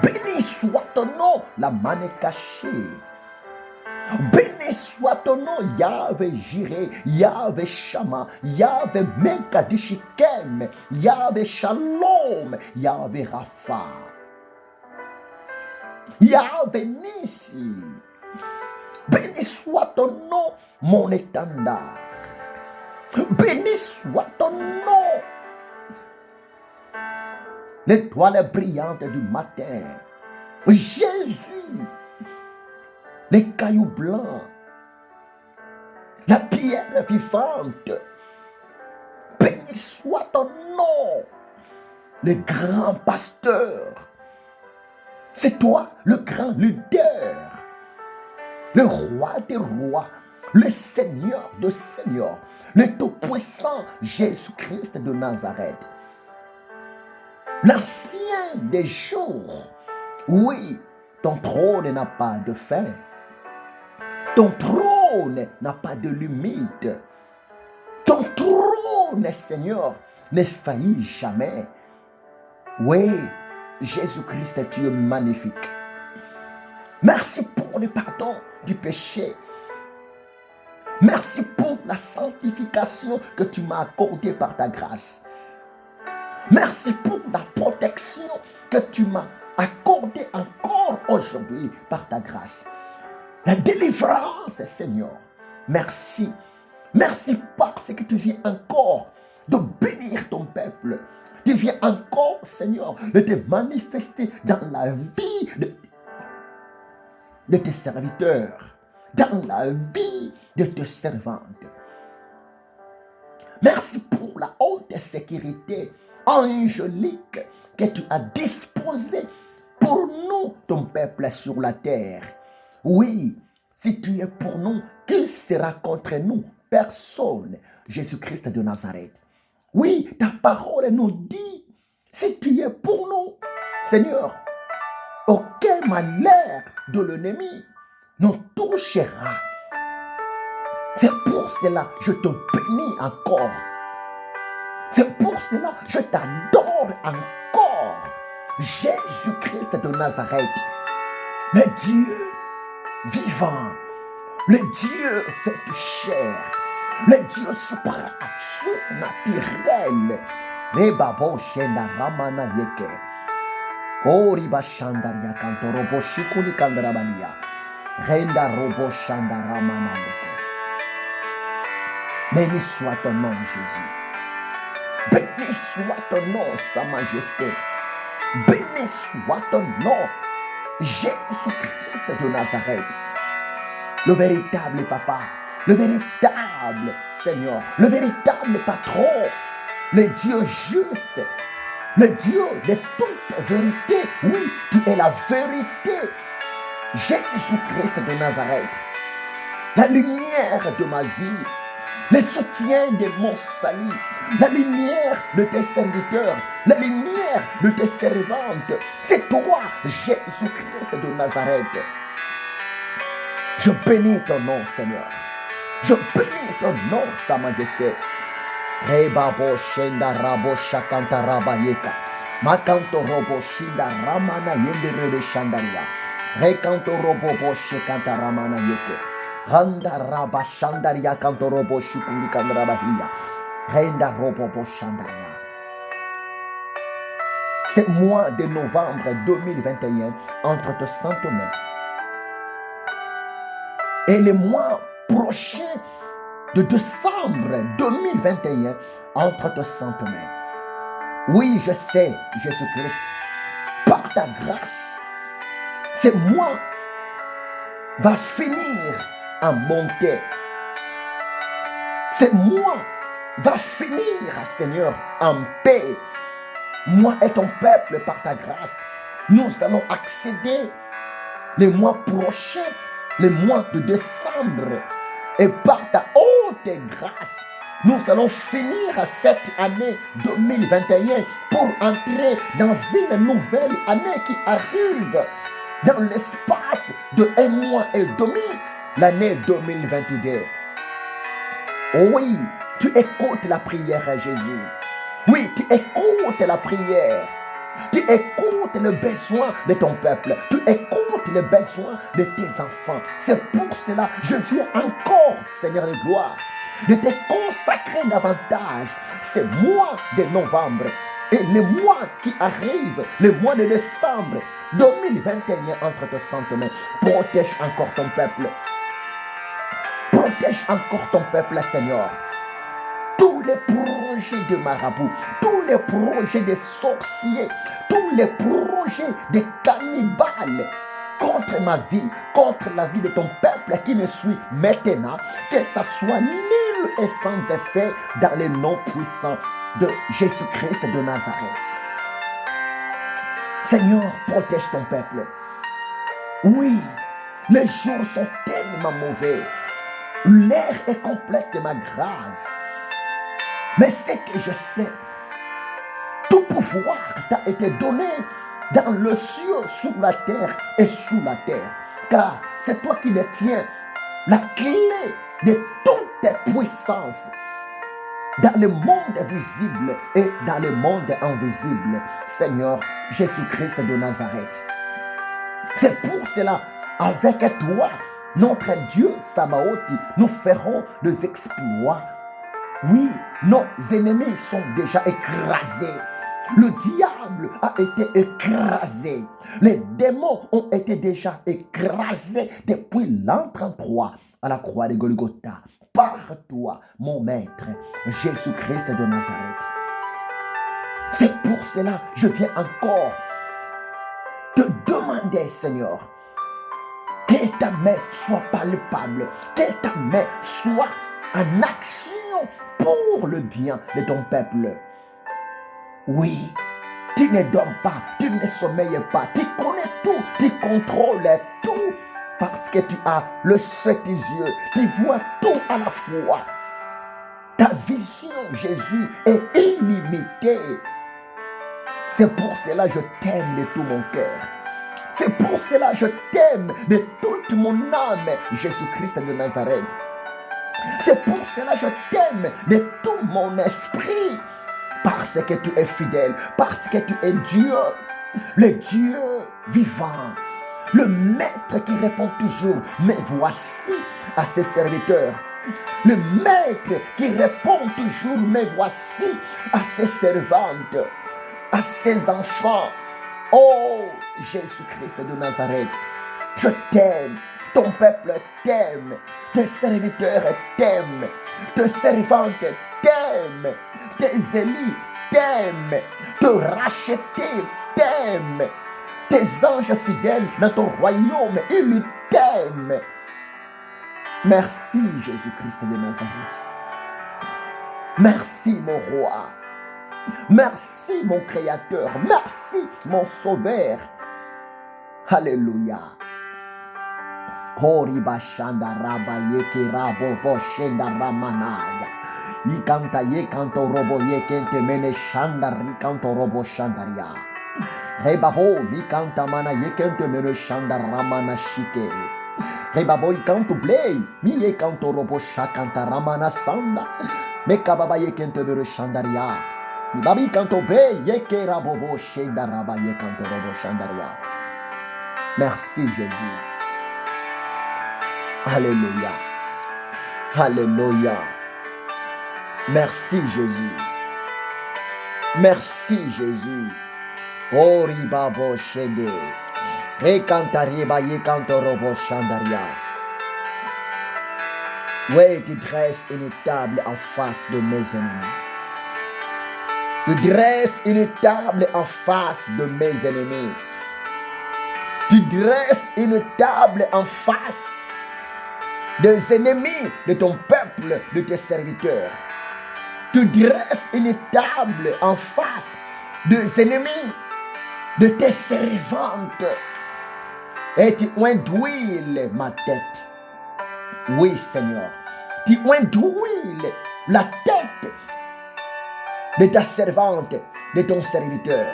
Béni soit ton nom, la manne cachée. Béni soit ton nom, Yahvé Jireh, Yahvé Shama, Yahvé Mekadishikem, Yahvé Shalom, Yahvé Rapha, Yahvé Nissi. Béni soit ton nom, mon étendard. Béni soit ton nom. L'étoile brillante du matin. Jésus. Les cailloux blancs. La pierre vivante. Béni soit ton nom. Le grand pasteur. C'est toi le grand leader. Le roi des rois. Le Seigneur de seigneurs. Le tout-puissant Jésus-Christ de Nazareth. L'ancien des jours. Oui, ton trône n'a pas de fin. Ton trône n'a pas de limite. Ton trône, Seigneur, ne faillit jamais. Oui, Jésus-Christ, tu es magnifique. Merci pour le pardon du péché. Merci pour la sanctification que tu m'as accordée par ta grâce. Merci pour la protection que tu m'as accordée encore aujourd'hui par ta grâce. La délivrance, Seigneur. Merci. Merci parce que tu viens encore de bénir ton peuple. Tu viens encore, Seigneur, de te manifester dans la vie de tes serviteurs, dans la vie de tes servantes. Merci pour la haute sécurité angélique que tu as disposée pour nous, ton peuple sur la terre. Oui, si tu es pour nous, qui sera contre nous? Personne. Jésus-Christ de Nazareth. Oui, ta parole nous dit, si tu es pour nous, Seigneur, aucun malheur de l'ennemi nous touchera. C'est pour cela que je te bénis encore. C'est pour cela que je t'adore encore. Jésus-Christ de Nazareth, le Dieu vivant, le Dieu fait de chair, le Dieu surnaturel. Rebabo shenda ramana yeke. Oriba shandaria kantorobo shukuni kandrabalia. Renda robo shanda ramana yeke. Béni soit ton nom, Jésus. Béni soit ton nom, Sa Majesté. Béni soit ton nom, Jésus-Christ de Nazareth. Le véritable Papa, le véritable Seigneur, le véritable Patron, le Dieu juste, le Dieu de toute vérité. Oui, tu es la vérité. Jésus-Christ de Nazareth, la lumière de ma vie, le soutien de mon salut, la lumière de tes serviteurs, la lumière de tes servantes. C'est toi, Jésus-Christ de Nazareth. Je bénis ton nom, Seigneur. Je bénis ton nom, Sa Majesté. Rebabo shenda rabo shakanta rabayeka. Makanto robo shinda ramana yende rebe shandaria. Rekanto robo bo shekanta ramana yeke. Randa raba shandaria kanto robo shukundi kandrabahia. Renda robo bo shandaria. C'est mois de novembre 2021 entre tes saintes mains. Et le mois prochain de décembre 2021 entre tes saintes mains. Oui, je sais, Jésus-Christ, par ta grâce, ce mois va finir en bonté. Ce mois va finir, Seigneur, en paix. Moi et ton peuple, par ta grâce, nous allons accéder le mois prochain, le mois de décembre. Et par ta haute grâce, nous allons finir cette année 2021 pour entrer dans une nouvelle année qui arrive dans l'espace de 1 mois et demi, l'année 2022. Oui, tu écoutes la prière à Jésus. Oui, tu écoutes la prière. Tu écoutes le besoin de ton peuple. Tu écoutes le besoin de tes enfants. C'est pour cela que je viens encore, Seigneur de gloire, de te consacrer davantage ce mois de novembre et le mois qui arrive, le mois de décembre 2021 entre tes saintes mains. Protège encore ton peuple. Protège encore ton peuple, Seigneur. Tous les projets de marabouts, tous les projets de sorciers, tous les projets de cannibales contre ma vie, contre la vie de ton peuple qui me suit maintenant, que ça soit nul et sans effet dans le nom puissant de Jésus-Christ de Nazareth. Seigneur, protège ton peuple. Oui, les jours sont tellement mauvais. L'air est complètement grave. Mais c'est que je sais, tout pouvoir t'a été donné dans le ciel, sur la terre et sous la terre. Car c'est toi qui détiens la clé de toutes tes puissances dans le monde visible et dans le monde invisible. Seigneur Jésus-Christ de Nazareth. C'est pour cela, avec toi, notre Dieu Sabaoth, nous ferons des exploits. Oui, nos ennemis sont déjà écrasés. Le diable a été écrasé. Les démons ont été déjà écrasés depuis l'an 33 à la croix de Golgotha. Par toi, mon maître, Jésus-Christ de Nazareth. C'est pour cela que je viens encore te demander, Seigneur, que ta main soit palpable, que ta main soit en action pour le bien de ton peuple. Oui, Tu ne dors pas, tu ne sommeilles pas, tu connais tout, tu contrôles tout. Parce que tu as le septième yeux, tu vois tout à la fois. Ta vision, Jésus, est illimitée. C'est pour cela que je t'aime de tout mon cœur. C'est pour cela que je t'aime de toute mon âme, Jésus-Christ de Nazareth. C'est pour cela que je t'aime de tout mon esprit. Parce que tu es fidèle, parce que tu es Dieu, le Dieu vivant, le Maître qui répond toujours, mais voici à ses serviteurs. Le Maître qui répond toujours, mais voici à ses servantes, à ses enfants. Oh, Jésus-Christ de Nazareth, je t'aime, ton peuple t'aime, tes serviteurs t'aiment, tes servantes t'aiment, tes élus t'aiment, te racheter t'aiment, tes anges fidèles dans ton royaume, ils t'aiment. Merci Jésus-Christ de Nazareth. Merci mon roi. Merci mon créateur. Merci mon sauveur. Alléluia. Horiba shanda raba yeke rabo bo shenda ramanaya. Ikanta yekanto robo yekente mene shanda rikanto robo shandaria. Rebabo mikanta mana yekente mene shanda ramana shike. Rebabo ikanto play mi yekanto robo shakanta ramana sanda. Mekababa yekente mene shandaria. Babi kanto be yeke rabobo shenda raba yekanto robo shandaria. Merci Jésus. Alléluia. Alléluia. Merci Jésus. Merci Jésus. Oribabo shende. Rekantariba yekanto robo shandaria. Ouais, tu dresses une table en face de mes ennemis. Tu dresses une table en face de mes ennemis. Tu dresses une table en face des ennemis de ton peuple, de tes serviteurs. Tu dresses une table en face des ennemis de tes servantes. Et tu oins d'huile ma tête. Oui, Seigneur. Tu oins d'huile la tête de ta servante, de ton serviteur.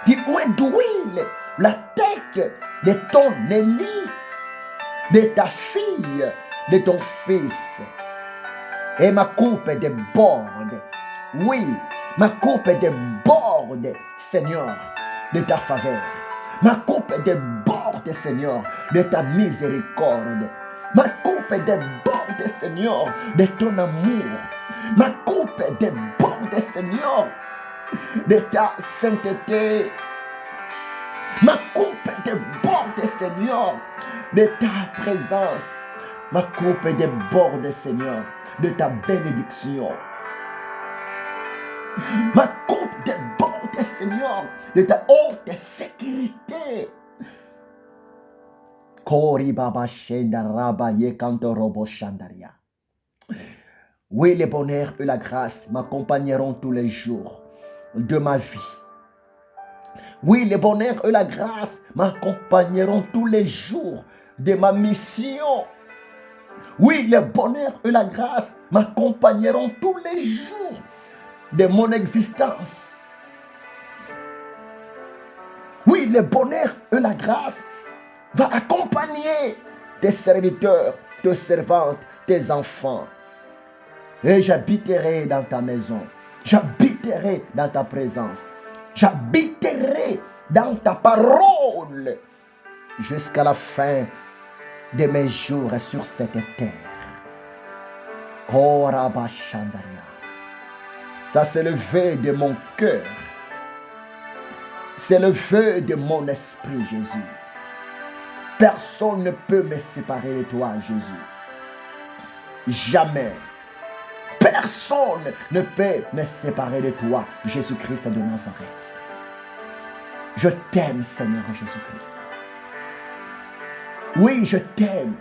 Tu oins d'huile la tête de ton Élie, de ta fille, de ton fils. Et ma coupe déborde. Oui, ma coupe déborde, Seigneur, de ta faveur. Ma coupe déborde, Seigneur, de ta miséricorde. Ma coupe déborde, Seigneur, de ton amour. Ma coupe déborde, Seigneur, de ta sainteté. Ma coupe déborde, Seigneur, de ta présence. Ma coupe déborde, Seigneur, de ta bénédiction. Ma coupe déborde, Seigneur, de ta haute sécurité. Oui, le bonheur et la grâce m'accompagneront tous les jours de ma vie. Oui, le bonheur et la grâce m'accompagneront tous les jours de ma mission. Oui, le bonheur et la grâce m'accompagneront tous les jours de mon existence. Oui, le bonheur et la grâce va accompagner tes serviteurs, tes servantes, tes enfants. Et j'habiterai dans ta maison. J'habiterai dans ta présence. J'habiterai dans ta parole jusqu'à la fin de mes jours sur cette terre. Ça, c'est le vœu de mon cœur. C'est le vœu de mon esprit, Jésus. Personne ne peut me séparer de toi, Jésus. Jamais. Personne ne peut me séparer de toi, Jésus-Christ de Nazareth. Je t'aime, Seigneur Jésus-Christ. Oui, je t'aime.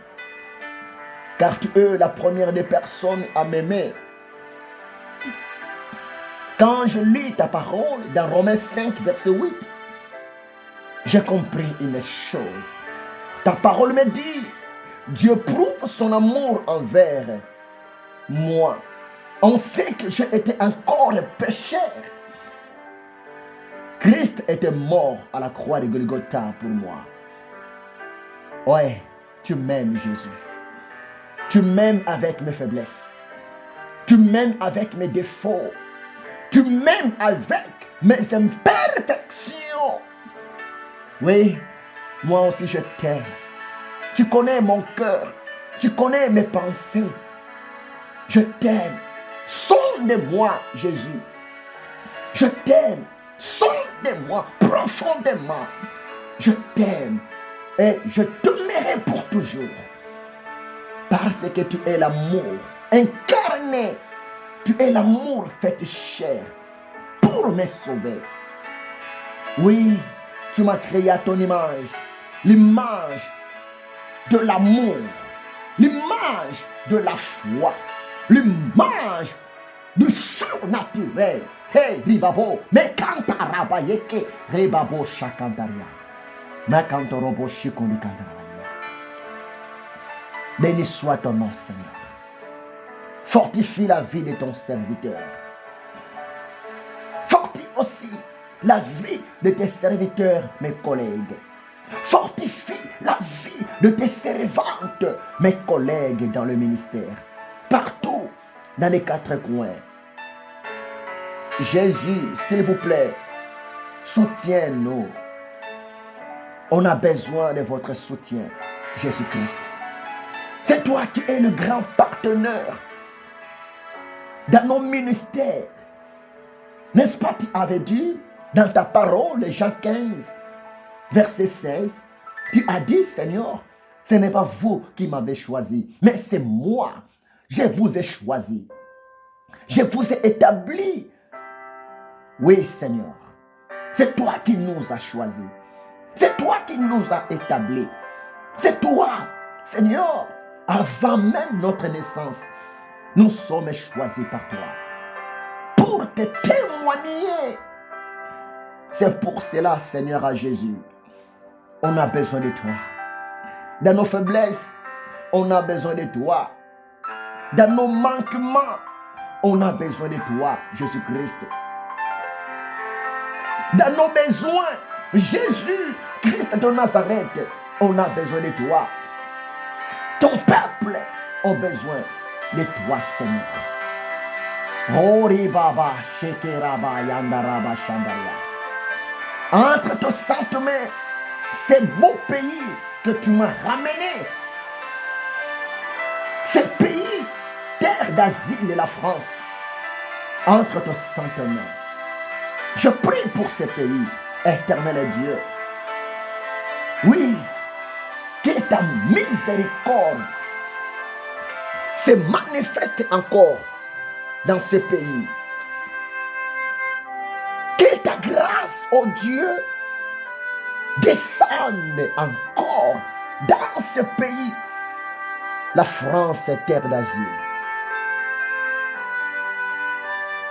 Car tu es la première des personnes à m'aimer. Quand je lis ta parole dans Romains 5, verset 8, j'ai compris une chose. Ta parole me dit, Dieu prouve son amour envers moi. On sait que j'ai été encore pécheur. Christ était mort à la croix de Golgotha pour moi. Ouais, tu m'aimes Jésus. Tu m'aimes avec mes faiblesses. Tu m'aimes avec mes défauts. Tu m'aimes avec mes imperfections. Oui, moi aussi je t'aime. Tu connais mon cœur. Tu connais mes pensées. Je t'aime. Sonde-moi, Jésus. Je t'aime. Sonde-moi profondément. Je t'aime. Et je t'aimerai pour toujours. Parce que tu es l'amour incarné. Tu es l'amour fait chair pour me sauver. Oui, tu m'as créé à ton image. L'image de l'amour. L'image de la foi. L'image du surnaturel. Hey, ribabo, me kanta rabayeke, ribabo shakantaria. Me kanto robo shikondi kantaria. Béni soit ton nom, Seigneur. Fortifie la vie de ton serviteur. Fortifie aussi la vie de tes serviteurs, mes collègues. Fortifie la vie de tes servantes, mes collègues dans le ministère. Partout, dans les quatre coins. Jésus, s'il vous plaît, soutiens-nous. On a besoin de votre soutien, Jésus-Christ. C'est toi qui es le grand partenaire dans nos ministères. N'est-ce pas, tu avais dit dans ta parole, Jean 15, verset 16, tu as dit, Seigneur, ce n'est pas vous qui m'avez choisi, mais c'est moi. Je vous ai choisi. Je vous ai établi. Oui, Seigneur. C'est toi qui nous as choisis. C'est toi qui nous as établis. C'est toi, Seigneur. Avant même notre naissance, nous sommes choisis par toi. Pour te témoigner. C'est pour cela, Seigneur, à Jésus, on a besoin de toi. Dans nos faiblesses, on a besoin de toi. Dans nos manquements, on a besoin de toi, Jésus-Christ. Dans nos besoins, Jésus, Christ de Nazareth, on a besoin de toi. Ton peuple a besoin de toi, Seigneur. Entre tes saintes mains, ce beau pays que tu m'as ramené, ce pays, terre d'asile de la France, entre tes saintes mains. Je prie pour ce pays, éternel Dieu. Oui, que ta miséricorde se manifeste encore dans ce pays. Que ta grâce, oh Dieu, descende encore dans ce pays. La France est terre d'asile.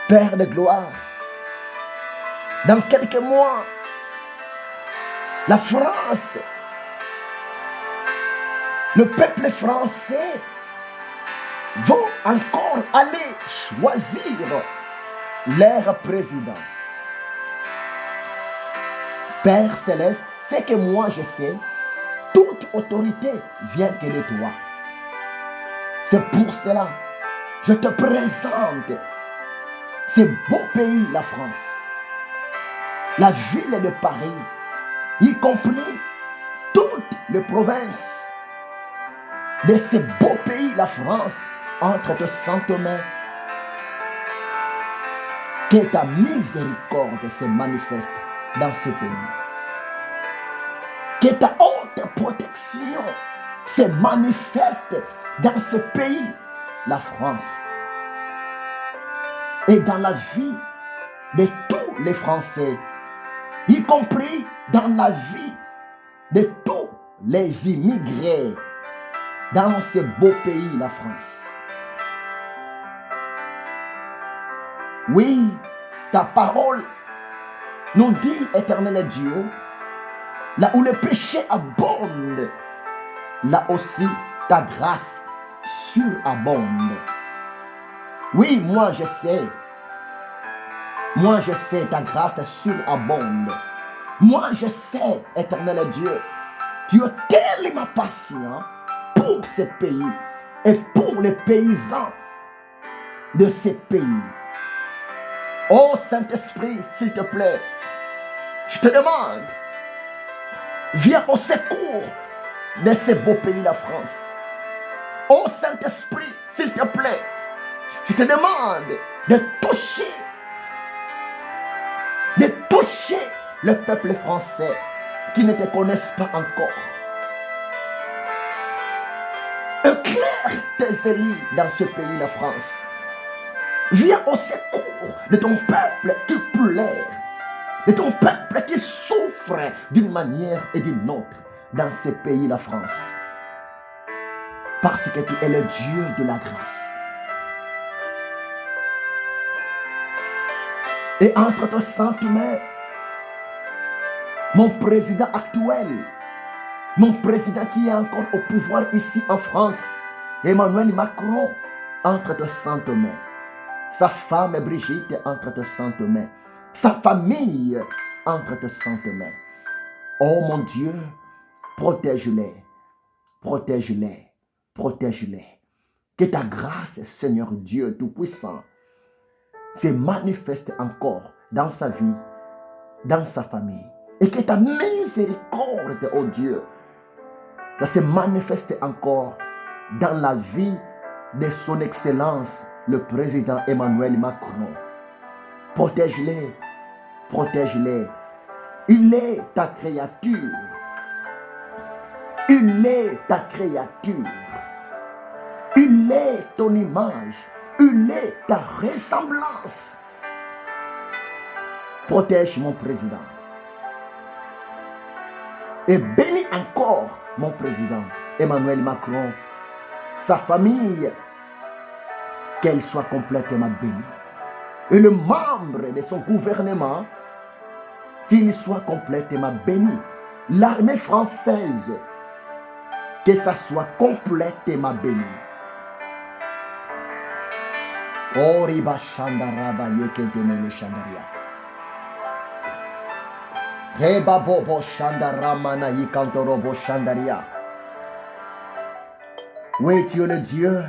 Père de gloire, dans quelques mois, la France, le peuple français vont encore aller choisir leur président. Père céleste, c'est que moi je sais, toute autorité vient que de toi. C'est pour cela que je te présente ce beau pays, la France. La ville de Paris, y compris toutes les provinces de ce beau pays, la France, entre tes saintes mains. Que ta miséricorde se manifeste dans ce pays. Que ta haute protection se manifeste dans ce pays, la France. Et dans la vie de tous les Français, y compris dans la vie de tous les immigrés dans ce beau pays, la France. Oui, Ta parole nous dit, éternel Dieu, là où le péché abonde, là aussi ta grâce surabonde. Oui, moi je sais, ta grâce surabonde. Moi je sais, éternel Dieu, tu es tellement patient pour ce pays et pour les paysans de ce pays. Oh Saint-Esprit, s'il te plaît, je te demande, viens au secours de ce beau pays, la France. Oh Saint-Esprit, s'il te plaît, je te demande de toucher le peuple français qui ne te connaissent pas encore. Éclaire tes élus dans ce pays, la France. Viens au secours de ton peuple qui pleure, de ton peuple qui souffre d'une manière et d'une autre dans ce pays, la France. Parce que tu es le Dieu de la grâce. Et entre tes saintes mains, mon président actuel, mon président qui est encore au pouvoir ici en France, Emmanuel Macron, entre tes saintes mains. Sa femme Brigitte entre tes saintes mains. Sa famille entre tes saintes mains. Oh mon Dieu, protège-les, protège-les, protège-les. Que ta grâce, Seigneur Dieu Tout-Puissant, se manifeste encore dans sa vie, dans sa famille. Et que ta miséricorde, oh Dieu, ça se manifeste encore dans la vie de son Excellence, le président Emmanuel Macron. Protège-les, protège-les. Il est ta créature. Il est ta créature. Il est ton image. Il est ta ressemblance. Protège mon président. Et bénis encore mon président Emmanuel Macron, sa famille, qu'elle soit complètement bénie. Et le membre de son gouvernement, qu'il soit complètement béni. L'armée française, que ça soit complètement béni. Oriba Shandaraba Yekentemene Shandaria. Reba Bobo Shandaramana Yikantorobo Shandaria. Oui, tu es le Dieu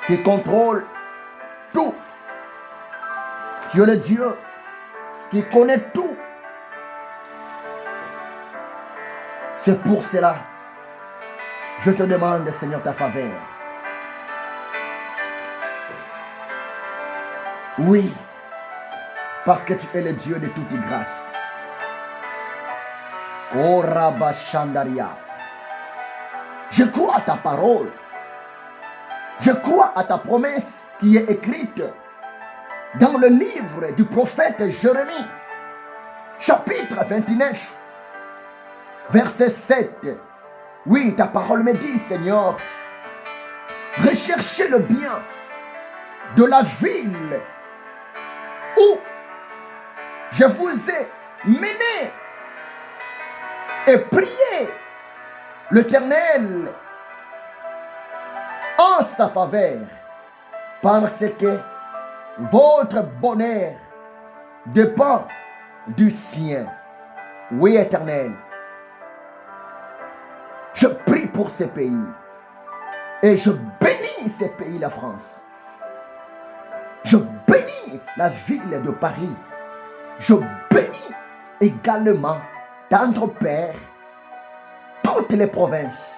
qui contrôle tout. Tu es le Dieu qui connaît tout. C'est pour cela, je te demande, Seigneur, ta faveur. Oui, parce que tu es le Dieu de toute grâce. Koraba Shandaria. Je crois à ta parole. Je crois à ta promesse qui est écrite dans le livre du prophète Jérémie, chapitre 29, verset 7. Oui, ta parole me dit, Seigneur, recherchez le bien de la ville où je vous ai mené et priez l'Éternel en sa faveur, parce que votre bonheur dépend du sien. Oui, Éternel, je prie pour ce pays et je bénis ce pays, la France. Je bénis la ville de Paris. Je bénis également d'entre Père toutes les provinces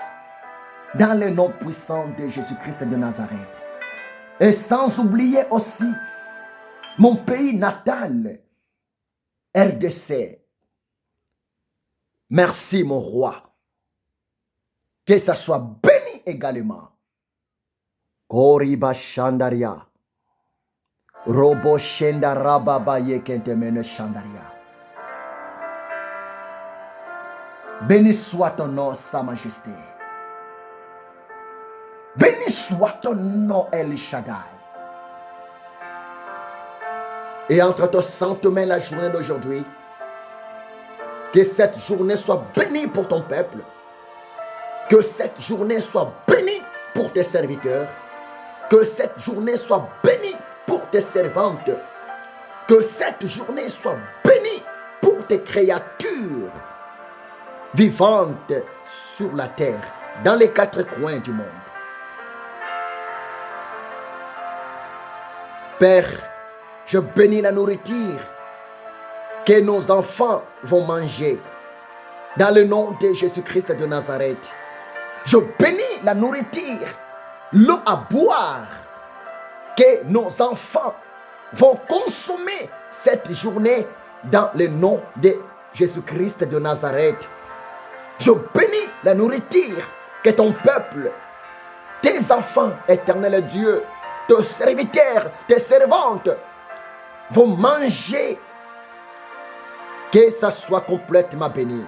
dans le nom puissant de Jésus-Christ de Nazareth. Et sans oublier aussi mon pays natal, RDC. Merci mon roi. Que ça soit béni également. Koriba Shandaria. Robo Shendarababa Yekentemene Shandaria. Béni soit ton nom, Sa Majesté. Béni soit ton nom, El Shaddai. et entre tes saintes mains la journée d'aujourd'hui. Que cette journée soit bénie pour ton peuple. Que cette journée soit bénie pour tes serviteurs. Que cette journée soit bénie pour tes servantes. Que cette journée soit bénie pour tes créatures vivantes sur la terre, dans les quatre coins du monde. Père, je bénis la nourriture que nos enfants vont manger. Dans le nom de Jésus-Christ de Nazareth. Je bénis la nourriture, l'eau à boire que nos enfants vont consommer cette journée dans le nom de Jésus-Christ de Nazareth. Je bénis la nourriture que ton peuple, tes enfants, éternel Dieu, tes serviteurs, tes servantes vont manger. Que ça soit complètement béni.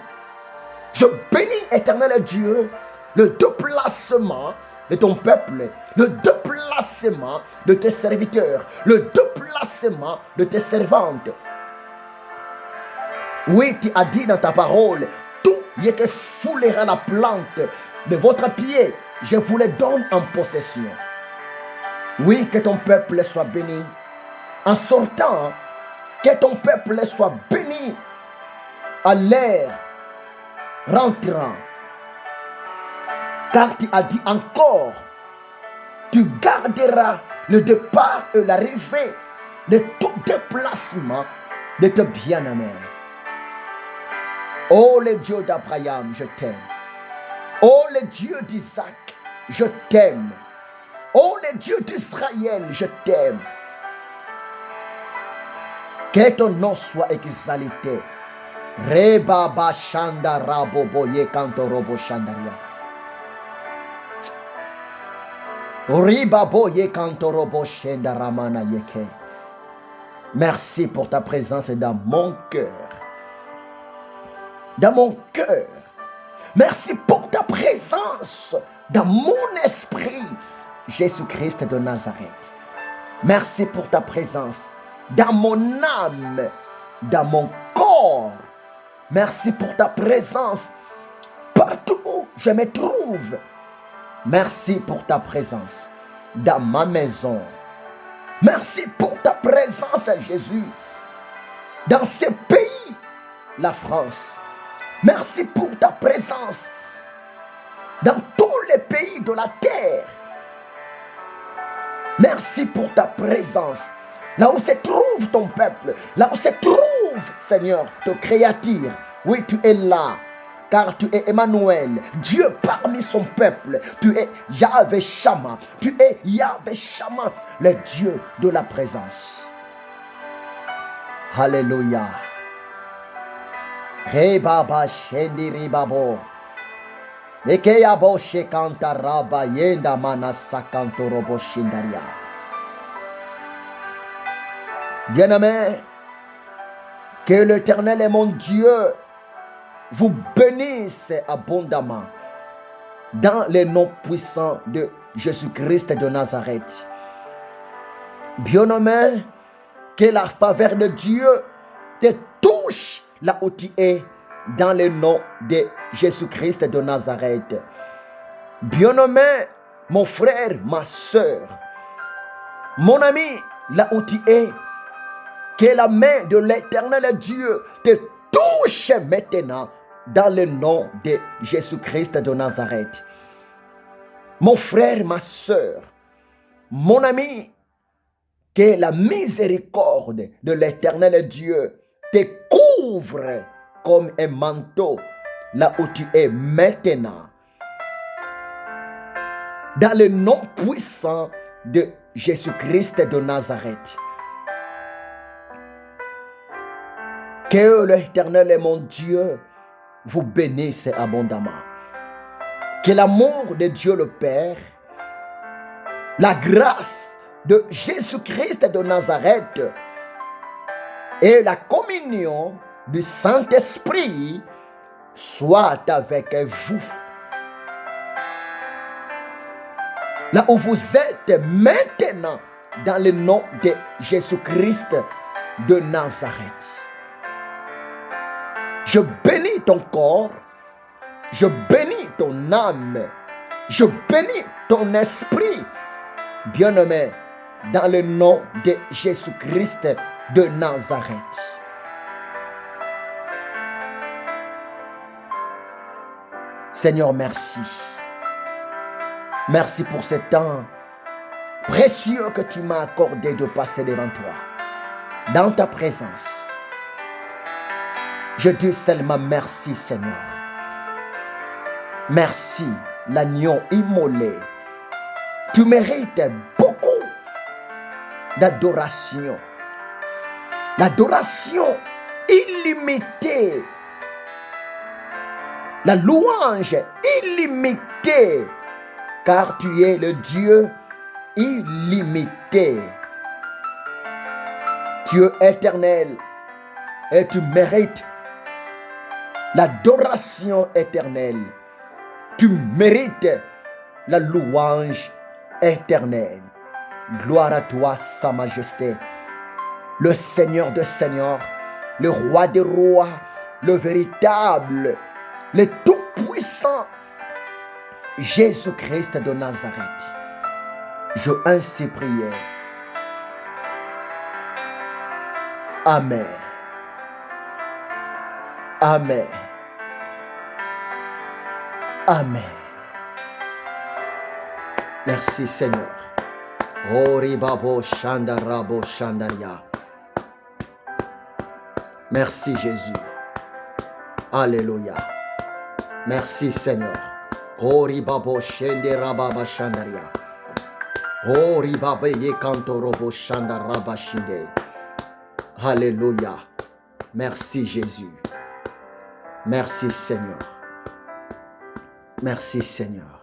Je bénis, éternel Dieu, le déplacement de ton peuple, le déplacement de tes serviteurs, le déplacement de tes servantes. Oui, tu as dit dans ta parole, tout ce que foulera la plante de votre pied, je vous le donne en possession. Oui, que ton peuple soit béni. En sortant, que ton peuple soit béni à l'air rentrant. Car tu as dit encore, tu garderas le départ et l'arrivée de tout déplacement de tes bien-aimés. Oh le Dieu d'Abraham, je t'aime. Oh le Dieu d'Isaac, je t'aime. Oh le Dieu d'Israël, je t'aime. Que ton nom soit exalté. Reba ba shanda rabo boye kanto robo shandaria. Riba boye kanto robo shandaramana yeke. Merci pour ta présence dans mon cœur. Dans mon cœur. Merci pour ta présence dans mon esprit. Jésus-Christ de Nazareth. Merci pour ta présence dans mon âme, dans mon corps. Merci pour ta présence partout où je me trouve. Merci pour ta présence dans ma maison. Merci pour ta présence, Jésus, dans ce pays, la France. Merci pour ta présence dans tous les pays de la terre. Merci pour ta présence là où se trouve ton peuple, là où se trouve, Seigneur, ton créature. Oui, tu es là, car tu es Emmanuel, Dieu parmi son peuple. Tu es Yahvé Shama, tu es Yahvé Shama, le Dieu de la présence. Alléluia. Rebaba shendi ribabo. Mekeyabo shekanta raba yenda manasakanto robo shindaria. Bien-aimés, que l'Éternel est mon Dieu vous bénisse abondamment dans le nom puissant de Jésus-Christ de Nazareth. Bien-aimé, que la faveur de Dieu te touche là où tu es dans le nom de Jésus-Christ de Nazareth. Bien-aimé, mon frère, ma soeur, mon ami, là où tu es, que la main de l'Éternel Dieu te touche maintenant dans le nom de Jésus-Christ de Nazareth. Mon frère, ma soeur, mon ami, que la miséricorde de l'Éternel Dieu te couvre comme un manteau là où tu es maintenant. Dans le nom puissant de Jésus-Christ de Nazareth. Que l'Éternel est mon Dieu vous bénisse abondamment. Que l'amour de Dieu le Père, la grâce de Jésus-Christ de Nazareth et la communion du Saint-Esprit soient avec vous. Là où vous êtes maintenant, dans le nom de Jésus-Christ de Nazareth. Je bénis ton corps, je bénis ton âme, je bénis ton esprit, bien-aimé, dans le nom de Jésus-Christ de Nazareth. Seigneur, merci. Merci pour ce temps précieux que tu m'as accordé de passer devant toi, dans ta présence. Je dis seulement merci, Seigneur. Merci, l'agneau immolé. Tu mérites beaucoup d'adoration. L'adoration illimitée. La louange illimitée. Car tu es le Dieu illimité. Dieu éternel. Et tu mérites l'adoration éternelle. Tu mérites la louange éternelle. Gloire à toi, Sa Majesté, le Seigneur des Seigneurs, le Roi des Rois, le véritable, le Tout-Puissant, Jésus-Christ de Nazareth. Je ainsi prié. Amen. Amen. Amen. Merci Seigneur. Oribabo Shandarabo Shandaria. Merci Jésus. Alléluia. Merci Seigneur. Oribabo Shenderababa Shandaria. Oribabe Yekantorobo Shandaraba Shinde. Alléluia. Merci Jésus. Merci Seigneur. Merci Seigneur.